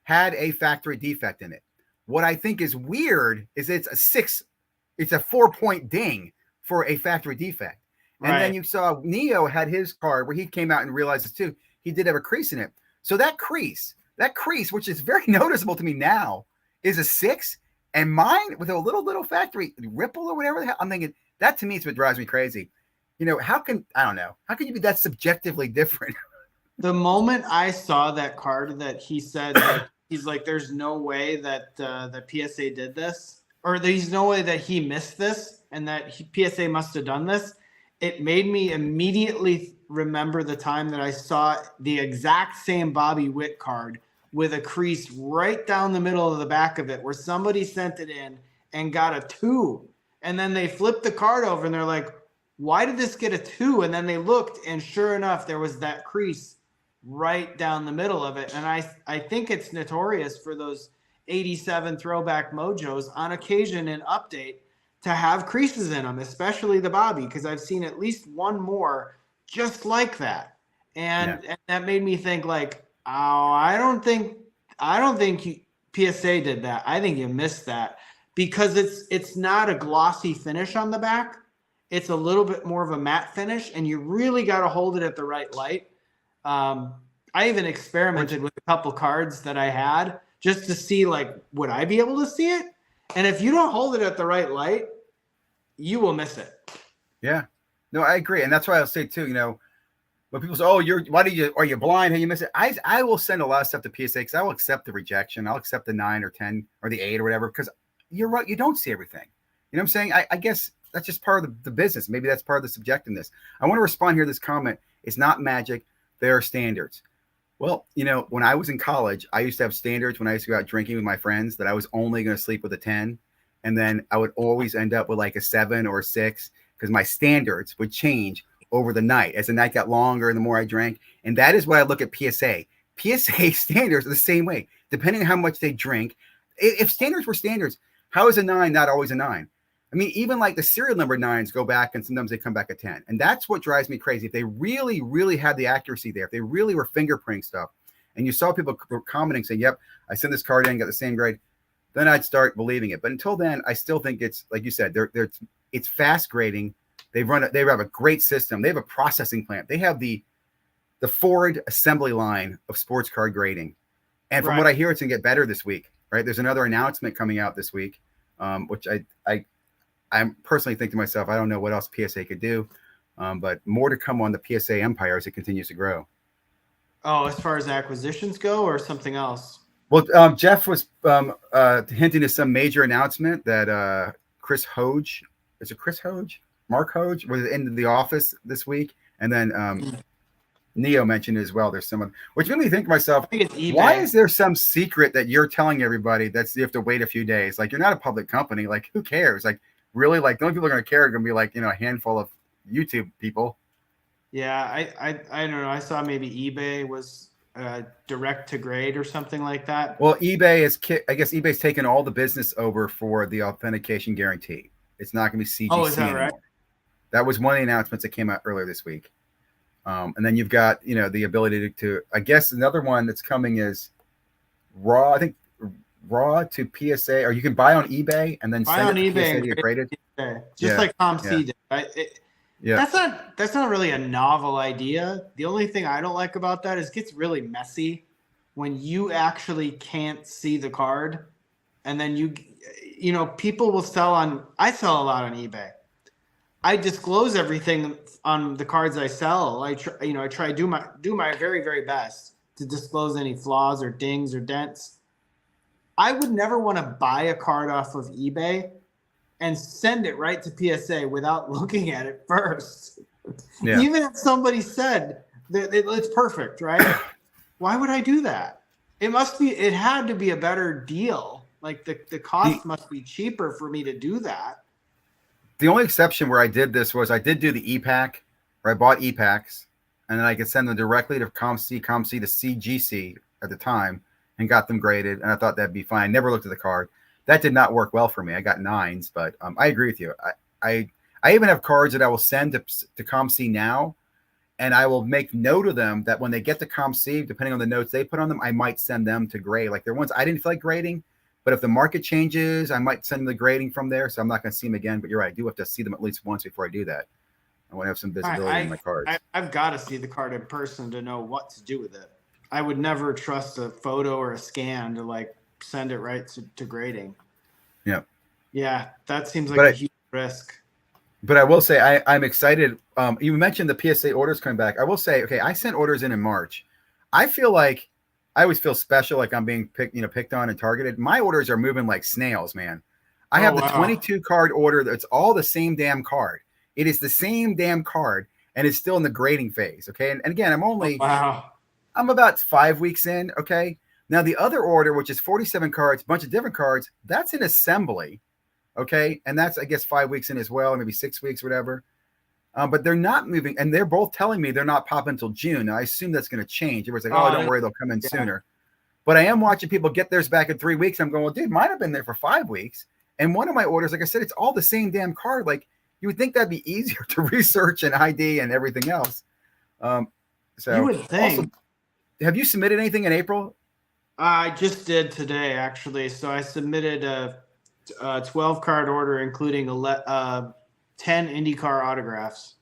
had a factory defect in it. What I think is weird is it's a 4-point ding for a factory defect. And then you saw Neo had his card where he came out and realized this too. He did have a crease in it. So that crease, which is very noticeable to me now, is a 6. And mine with a little factory ripple or whatever the hell. I'm thinking that to me is what drives me crazy. How can you be that subjectively different? The moment I saw that card that he said, like, he's like, there's no way that the PSA did this, or there's no way that he missed this, and that PSA must have done this. It made me immediately remember the time that I saw the exact same Bobby Witt card with a crease right down the middle of the back of it, where somebody sent it in and got a 2, and then they flipped the card over and they're like, why did this get a 2? And then they looked, and sure enough, there was that crease right down the middle of it. And I think it's notorious for those 87 throwback mojos on occasion in update to have creases in them, especially the Bobby, because I've seen at least one more just like that. And that made me think, like, oh, I don't think PSA did that. I think you missed that, because it's not a glossy finish on the back. It's a little bit more of a matte finish, and you really got to hold it at the right light. I even experimented with a couple cards that I had just to see, like, would I be able to see it? And if you don't hold it at the right light, you will miss it. Yeah, no, I agree. And that's why I'll say too, when people say, oh, are you blind? How you miss it? I will send a lot of stuff to PSA because I will accept the rejection. I'll accept the 9 or 10 or the 8 or whatever, because you're right. You don't see everything. You know what I'm saying? I guess that's just part of the business. Maybe that's part of the subjectiveness. I want to respond here to this comment. It's not magic. There are standards. Well, when I was in college, I used to have standards when I used to go out drinking with my friends that I was only going to sleep with a 10. And then I would always end up with like a 7 or a 6 because my standards would change over the night as the night got longer and the more I drank. And that is why I look at PSA. PSA standards are the same way, depending on how much they drink. If standards were standards, how is a 9 not always a 9? I mean, even like the serial number 9s go back and sometimes they come back a 10. And that's what drives me crazy. If they really, really had the accuracy there, if they really were fingerprinting stuff, and you saw people commenting saying, yep, I sent this card in, got the same grade, then I'd start believing it. But until then, I still think it's, like you said, it's fast grading. They have a great system. They have a processing plant. They have the Ford assembly line of sports card grading. And from what I hear, it's going to get better this week, right? There's another announcement coming out this week, which I personally think to myself, I don't know what else PSA could do, but more to come on the PSA empire as it continues to grow. Oh, as far as acquisitions go, or something else? Well, Jeff was hinting at some major announcement that Chris Hoge, is it Chris Hoge? Mark Hoge was in the office this week. And then Neo mentioned as well. There's someone, which made me think to myself, why is there some secret that you're telling everybody that you have to wait a few days? Like, you're not a public company. Like, who cares? Like, really? Like, the only people are going to care are going to be like, a handful of YouTube people. Yeah, I don't know. I saw maybe eBay was direct to grade or something like that. Well, I guess eBay's taken all the business over for the authentication guarantee. It's not going to be CGC Oh, is that anymore. right? That was one of the announcents that came out earlier this week. And then you've got, the ability to, I guess another one that's coming is raw. I think raw to PSA, or you can buy on eBay and then send it to PSA to get graded. Just like ComC did. Right? That's not really a novel idea. The only thing I don't like about that is it gets really messy when you actually can't see the card, and then people will I sell a lot on eBay. I disclose everything on the cards I sell. I try to do my very, very best to disclose any flaws or dings or dents. I would never want to buy a card off of eBay and send it right to PSA without looking at it first. Yeah. Even if somebody said that it's perfect, right? Why would I do that? It had to be a better deal. Like the cost must be cheaper for me to do that. The only exception where I did this was I did do the e-pack, where I bought e-packs, and then I could send them directly to ComC to CGC at the time and got them graded, and I thought that'd be fine. I never looked at the card. That did not work well for me. I got 9s, but I agree with you. I even have cards that I will send to ComC now, and I will make note of them that when they get to ComC, depending on the notes they put on them, I might send them to grade. Like, they're ones I didn't feel like grading, but if the market changes, I might send them the grading from there. So I'm not going to see them again. But you're right. I do have to see them at least once before I do that. I want to have some visibility in my cards. I've got to see the card in person to know what to do with it. I would never trust a photo or a scan to send it right to grading. Yeah. Yeah, that seems like But a huge risk. But I will say I'm excited. You mentioned the PSA orders coming back. I will say, okay, I sent orders in March. I feel like I always feel special, like I'm being picked on and targeted. My orders are moving like snails, man. I have the Wow. 22 card order. That's all the same damn card. It is the same damn card, and it's still in the grading phase. Okay, and again, Wow. I'm about 5 weeks in. Okay, now the other order, which is 47 cards, bunch of different cards, that's in assembly. Okay. And that's, I guess, 5 weeks in as well, maybe 6 weeks, whatever. But they're not moving. And they're both telling me they're not popping until June. Now, I assume that's going to change. Everyone's like, oh, don't worry, they'll come in sooner. But I am watching people get theirs back in 3 weeks. I'm going, well, dude, mine have been there for 5 weeks. And one of my orders, like I said, it's all the same damn card. Like, you would think that'd be easier to research and ID and everything else. So you would think. Also, have you submitted anything in April? I just did today, actually. So I submitted a 12 card order, including 10 IndyCar autographs.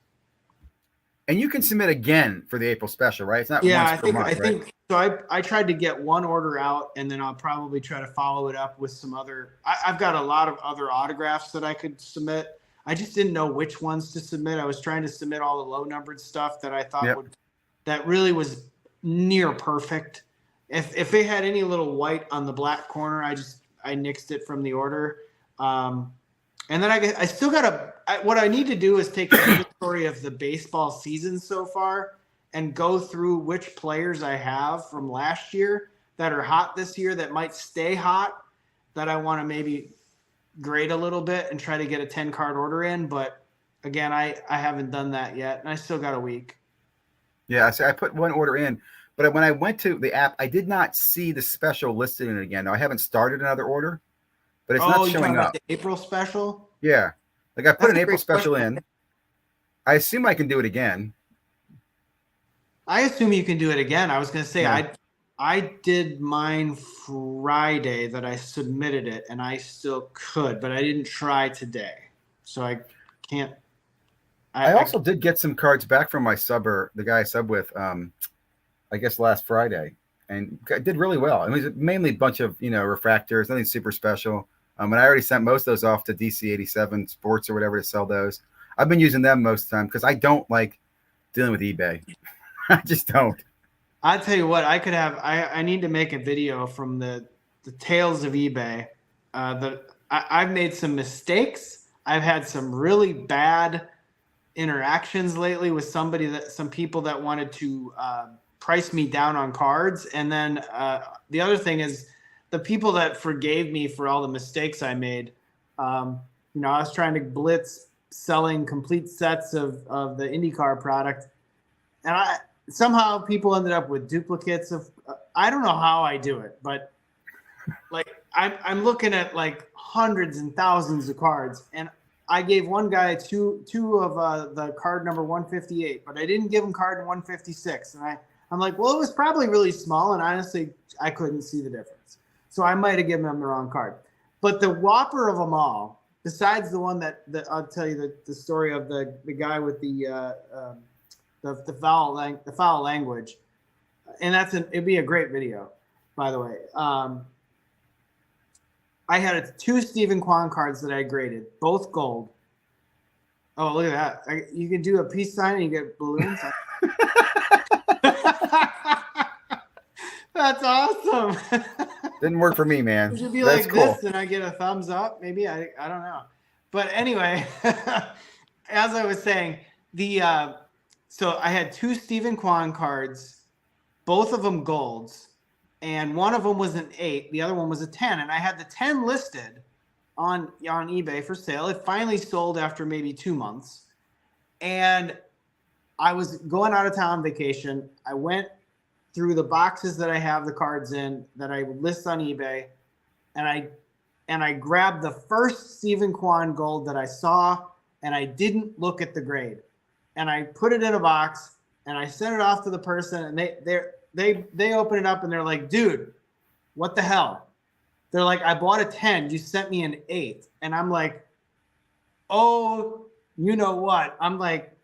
And you can submit again for the April special, right? It's not once per month, I think so. I tried to get one order out, and then I'll probably try to follow it up with some other. I've got a lot of other autographs that I could submit. I just didn't know which ones to submit. I was trying to submit all the low numbered stuff that I thought that really was near perfect. If they had any little white on the black corner, I nixed it from the order. And then I still got what I need to do is take an inventory of the baseball season so far and go through which players I have from last year that are hot this year that might stay hot that I want to maybe grade a little bit and try to get a 10 card order in. But again, I haven't done that yet, and I still got a week. Yeah, so I put one order in. But when I went to the app, I did not see the special listed in it again. Now, I haven't started another order, but it's not showing up. The April special? Yeah. Like I put an April special in. I assume I can do it again. I assume you can do it again. I was going to say, I did mine Friday that I submitted it, and I still could, but I didn't try today. So I can't. I also did get some cards back from my subber, the guy I sub with, I guess last Friday, and I did really well. It was mainly a bunch of, refractors, nothing super special. And I already sent most of those off to DC 87 Sports or whatever to sell those. I've been using them most of the time because I don't like dealing with eBay. I just don't. I'll tell you what, I need to make a video from the tales of eBay. I've made some mistakes. I've had some really bad interactions lately with some people that wanted to price me down on cards. And then the other thing is the people that forgave me for all the mistakes I made. I was trying to blitz selling complete sets of the IndyCar product. And somehow people ended up with duplicates of, I don't know how I do it, but like I'm looking at like hundreds and thousands of cards, and I gave one guy two of the card number 158, but I didn't give him card 156. And I'm like, well, it was probably really small, and honestly, I couldn't see the difference. So I might have given him the wrong card. But the whopper of them all, besides the one that I'll tell you the story of the guy with the foul language, and it'd be a great video, by the way. I had 2 Stephen Kwan cards that I graded, both gold. Oh, look at that! You can do a peace sign and you get balloons. That's awesome. Didn't work for me, man. It should be That's like cool. this, and I get a thumbs up. Maybe I don't know. But anyway, as I was saying, so I had 2 Stephen Kwan cards, both of them golds, and one of them was an 8, the other one was a 10, and I had the 10 listed on eBay for sale. It finally sold after maybe 2 months, and I was going out of town vacation. I went through the boxes that I have the cards in that I would list on eBay, and I grabbed the first Stephen Kwan gold that I saw, and I didn't look at the grade. And I put it in a box, and I sent it off to the person, and they open it up, and they're like, dude, what the hell? They're like, I bought a 10. You sent me an 8. And I'm like, oh, you know what? I'm like,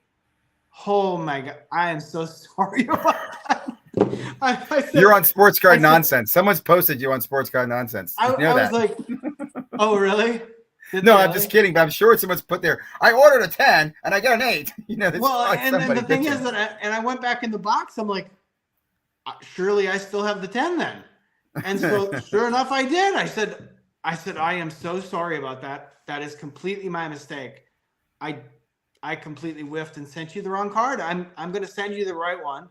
oh, my God. I am so sorry about that. I said, You're on Sports Card Nonsense. Someone's posted you on Sports Card Nonsense. I was like, Oh, really? Did No, they I'm really? just kidding. But I'm sure someone's put there. I ordered a 10 and I got an 8. There's Well, probably and then somebody the thing bitching. is I went back in the box. I'm like, surely I still have the 10 then. And so sure enough, I did. I said, I am so sorry about that. That is completely my mistake. I I completely whiffed and sent you the wrong card. I'm going to send you the right one.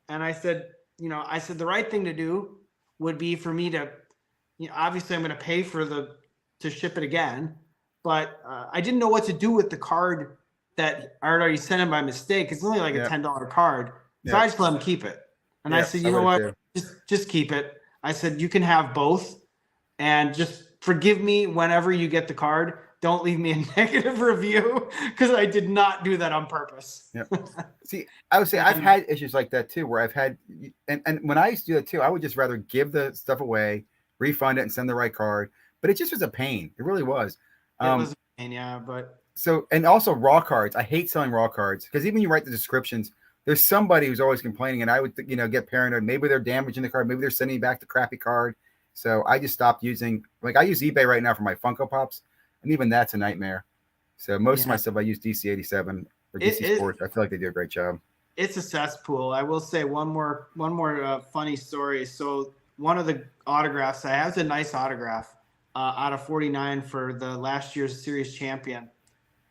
And I said the right thing to do would be for me to, obviously I'm going to pay to ship it again, but I didn't know what to do with the card that I had already sent him by mistake. It's only like a Yep. $10 card. So Yep. I just let him keep it. And I Yep. said, I you know would what? too. Just keep it. I said, you can have both and just forgive me whenever you get the card. Don't leave me a negative review because I did not do that on purpose. Yep. See, I would say I've had issues like that too, where I've had, and when I used to do that too, I would just rather give the stuff away, refund it, and send the right card. But it just was a pain. It really was. It was a pain, yeah, but So, and also raw cards. I hate selling raw cards because even you write the descriptions, there's somebody who's always complaining, and I would, get paranoid. Maybe they're damaging the card. Maybe they're sending back the crappy card. So I just stopped using. Like I use eBay right now for my Funko Pops, and even that's a nightmare. So most of my stuff I use DC87 or DC Sports. I feel like they do a great job. It's a cesspool. I will say one more funny story. So one of the autographs I have is a nice autograph out of 49 for the last year's series champion.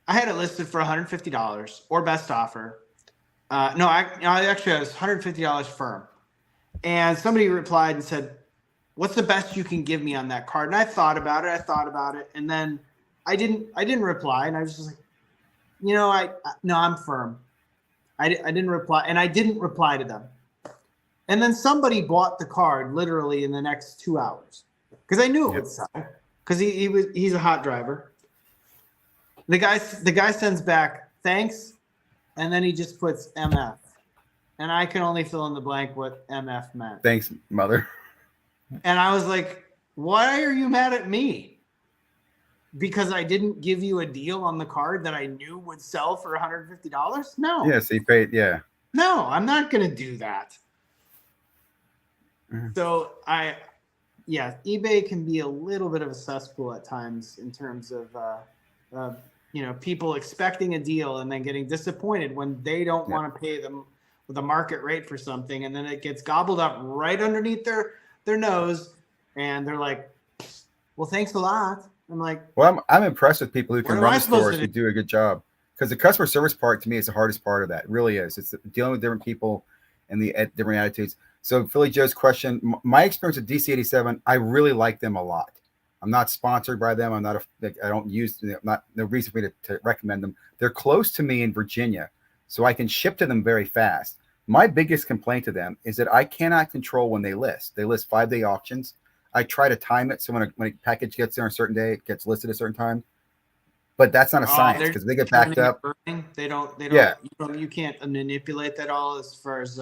I had it listed for $150 or best offer. No, I actually it was $150 firm. And somebody replied and said, "What's the best you can give me on that card?" And I thought about it, and then I didn't reply, and I was just like, no, I'm firm. I didn't reply, and I didn't reply to them. And then somebody bought the card literally in the next 2 hours because I knew it would sell because he's a hot driver. The guy sends back thanks, and then he just puts MF, and I can only fill in the blank what MF meant. Thanks, mother. And I was like, why are you mad at me? Because I didn't give you a deal on the card that I knew would sell for $150? No. Yeah, so you paid, yeah. No, I'm not going to do that. Mm-hmm. So eBay can be a little bit of a cesspool at times in terms of, people expecting a deal and then getting disappointed when they don't want to pay them the market rate for something. And then it gets gobbled up right underneath their nose. And they're like, well, thanks a lot. I'm like, well, I'm impressed with people who can run the stores and who do a good job, because the customer service part to me is the hardest part of that. It really is. It's dealing with different people and the different attitudes. So Philly Joe's question, my experience with DC87, I really like them a lot. I'm not sponsored by them. I don't use, no reason for me to recommend them. They're close to me in Virginia, so I can ship to them very fast. My biggest complaint to them is that I cannot control when they list. They list 5-day auctions. I try to time it so when a package gets there on a certain day, it gets listed at a certain time. But that's not a science because they get backed up. They don't. Yeah. You can't manipulate that all as far as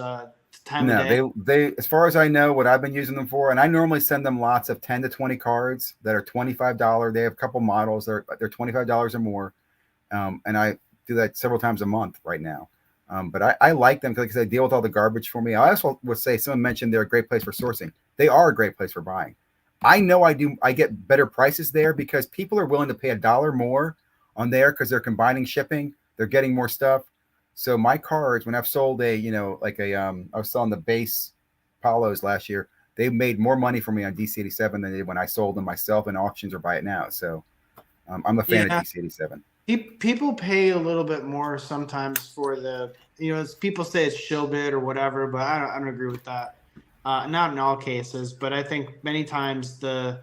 time of day. They as far as I know, what I've been using them for, and I normally send them lots of 10 to 20 cards that are $25. They have a couple models. They're $25 or more, and I do that several times a month right now. But I like them because they deal with all the garbage for me. I also would say someone mentioned they're a great place for sourcing. They are a great place for buying. I know I get better prices there because people are willing to pay $1 more on there because they're combining shipping. They're getting more stuff. So my cards, when I've sold I was selling the base Palos last year, they made more money for me on DC87 than they did when I sold them myself in auctions or buy it now. So I'm a fan of DC87. People pay a little bit more sometimes for the, people say it's shill bid or whatever, but I don't agree with that. Not in all cases, but I think many times the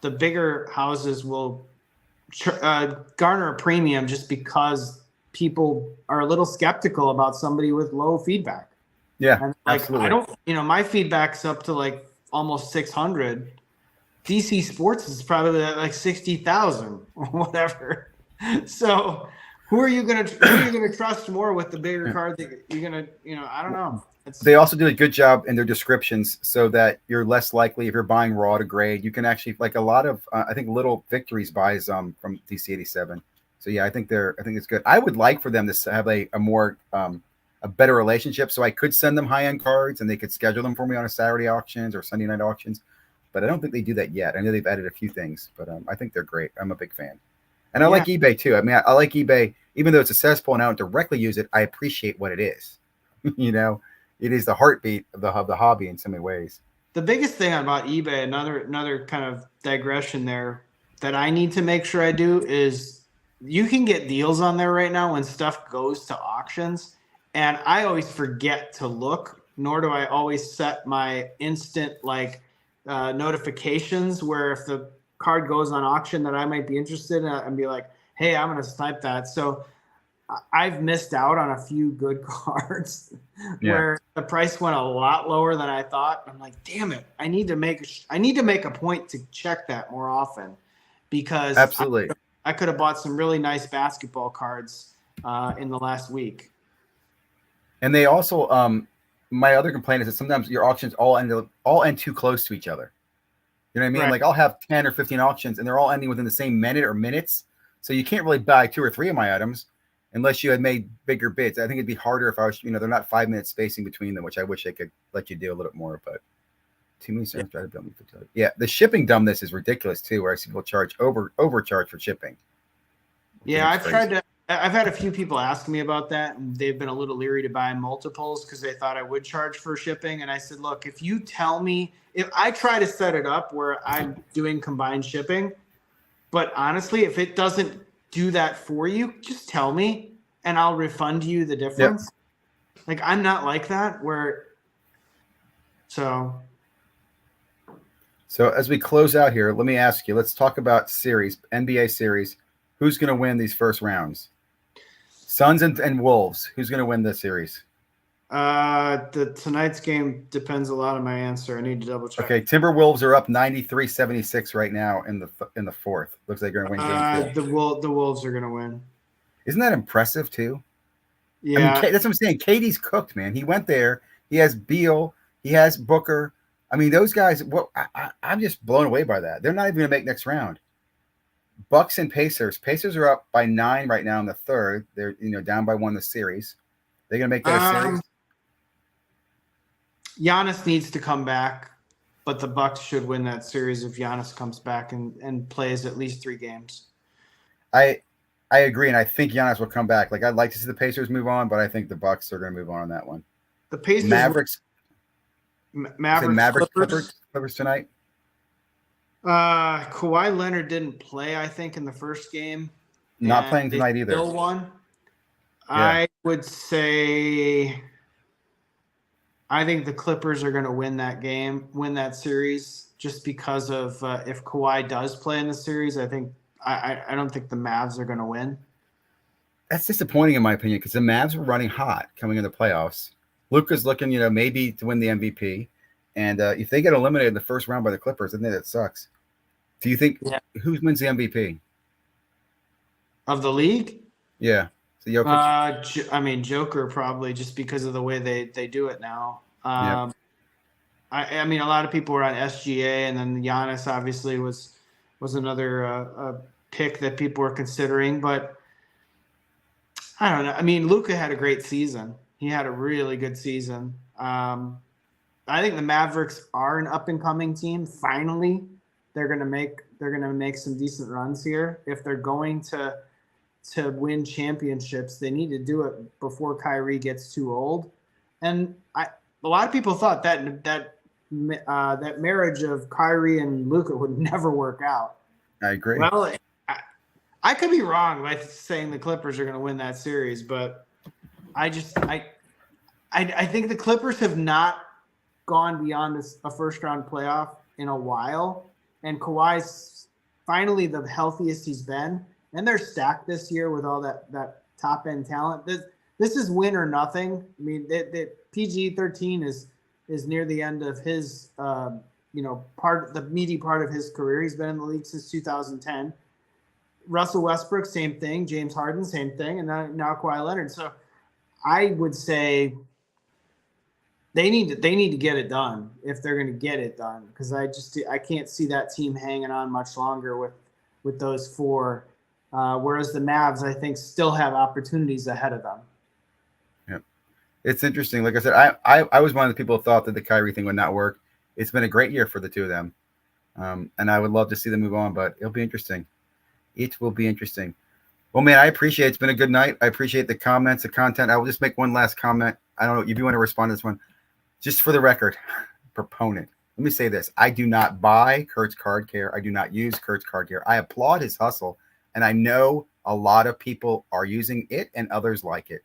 bigger houses will garner a premium just because people are a little skeptical about somebody with low feedback. Yeah, and absolutely. my feedback's up to like almost 600. DC Sports is probably at like 60,000 or whatever. So who are you gonna trust more with the bigger card that you're gonna, I don't know. They also do a good job in their descriptions so that you're less likely, if you're buying raw to grade, you can actually, like a lot of I think Little Victories buys from DC87. So yeah, I think it's good. I would like for them to have a more a better relationship, so I could send them high-end cards and they could schedule them for me on a Saturday auctions or Sunday night auctions. but I don't think they do that yet. I know they've added a few things, but I think they're great. I'm a big fan. And I like eBay too. I mean, I like eBay, even though it's a cesspool and I don't directly use it, I appreciate what it is. It is the heartbeat of the hobby in so many ways. The biggest thing about eBay, another kind of digression there that I need to make sure I do is you can get deals on there right now when stuff goes to auctions. And I always forget to look, nor do I always set my instant notifications where if the card goes on auction that I might be interested in and be like, hey, I'm going to snipe that. So I've missed out on a few good cards where the price went a lot lower than I thought. I'm like, damn it. I need to make a point to check that more often because absolutely I could have bought some really nice basketball cards in the last week. And they also, my other complaint is that sometimes your auctions all end too close to each other. You know what I mean? Right. Like I'll have 10 or 15 auctions and they're all ending within the same minute or minutes. So you can't really buy 2 or 3 of my items unless you had made bigger bids. I think it'd be harder if I was, they're not 5 minutes spacing between them, which I wish they could let you do a little bit more, but too many cents. Yeah. The shipping dumbness is ridiculous too, where I see people overcharge for shipping. Yeah. I've had a few people ask me about that and they've been a little leery to buy multiples because they thought I would charge for shipping. And I said, look, if you tell me, if I try to set it up where I'm doing combined shipping, but honestly, if it doesn't do that for you, just tell me and I'll refund you the difference. Yep. Like I'm not like that So as we close out here, let me ask you, let's talk about NBA series. Who's going to win these first rounds? Suns and Wolves. Who's going to win this series? Tonight's game depends a lot on my answer. I need to double check. Okay, Timberwolves are up 93-76 right now in the fourth. Looks like they're going to win game 2. The Wolves are going to win. Isn't that impressive too? Yeah, I mean, that's what I'm saying. KD's cooked, man. He went there. He has Beal. He has Booker. I mean, those guys. I'm just blown away by that. They're not even going to make next round. Bucks and Pacers. Pacers are up by 9 right now in the third. They're down by 1 in the series. They're going to make that a series. Giannis needs to come back, but the Bucks should win that series if Giannis comes back and plays at least 3 games. I agree, and I think Giannis will come back. Like I'd like to see the Pacers move on, but I think the Bucks are going to move on that one. The Pacers, Mavericks Clippers tonight. Kawhi Leonard didn't play, I think, in the first game. Not playing tonight either. Still won. Yeah. I would say I think the Clippers are going to win that series, just because of if Kawhi does play in the series. I don't think the Mavs are going to win. That's disappointing in my opinion because the Mavs were running hot coming in the playoffs. Luka's looking, maybe to win the MVP, and if they get eliminated in the first round by the Clippers, I think that sucks. Do you think who wins the MVP of the league? Yeah, so Jokic. Joker probably, just because of the way they do it now. I mean, a lot of people were on SGA, and then Giannis obviously was another pick that people were considering, but I don't know. I mean, Luka had a great season. He had a really good season. I think the Mavericks are an up and coming team. Finally, they're going to make some decent runs here. If they're going to win championships, they need to do it before Kyrie gets too old. And a lot of people thought that marriage of Kyrie and Luka would never work out. I agree. Well, I could be wrong by saying the Clippers are going to win that series, but I think the Clippers have not gone beyond a first round playoff in a while, and Kawhi's finally the healthiest he's been, and they're stacked this year with all that top end talent. This is win or nothing. I mean, the PG-13 is near the end of his the meaty part of his career. He's been in the league since 2010. Russell Westbrook, same thing. James Harden, same thing, and now Kawhi Leonard. So I would say they need to get it done if they're going to get it done, because I can't see that team hanging on much longer with those 4. Whereas the Mavs, I think, still have opportunities ahead of them. Yeah, it's interesting. Like I said, I was one of the people who thought that the Kyrie thing would not work. It's been a great year for the two of them. And I would love to see them move on, but it'll be interesting. It will be interesting. Well, man, I appreciate it. It's been a good night. I appreciate the comments, the content. I will just make one last comment. I don't know if you want to respond to this one. Just for the record, proponent. Let me say this. I do not buy Kurt's Card Care. I do not use Kurt's Card Care. I applaud his hustle, and I know a lot of people are using it and others like it.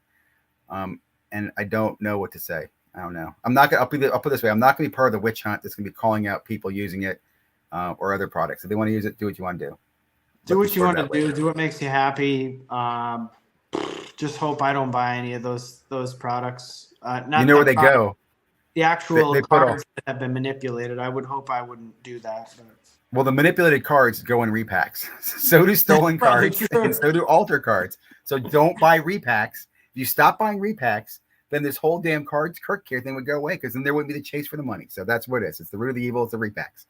And I don't know what to say. I don't know. I'm not going to, I'll put it this way. I'm not going to be part of the witch hunt that's going to be calling out people using it or other products. If they want to use it, do what you want to do. Do what you want to do. Do what makes you happy. Just hope I don't buy any of those products. Not you know where they go. The actual they cards that have been manipulated. I would hope I wouldn't do that. But. Well, the manipulated cards go in repacks. So do stolen cards, and so do alter cards. So don't buy repacks. If you stop buying repacks, then this whole damn Kurt's Care thing would go away because then there wouldn't be the chase for the money. So that's what it is. It's the root of the evil. It's the repacks.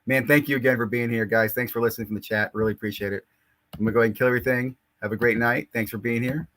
Man, thank you again for being here, guys. Thanks for listening from the chat. Really appreciate it. I'm going to go ahead and kill everything. Have a great night. Thanks for being here.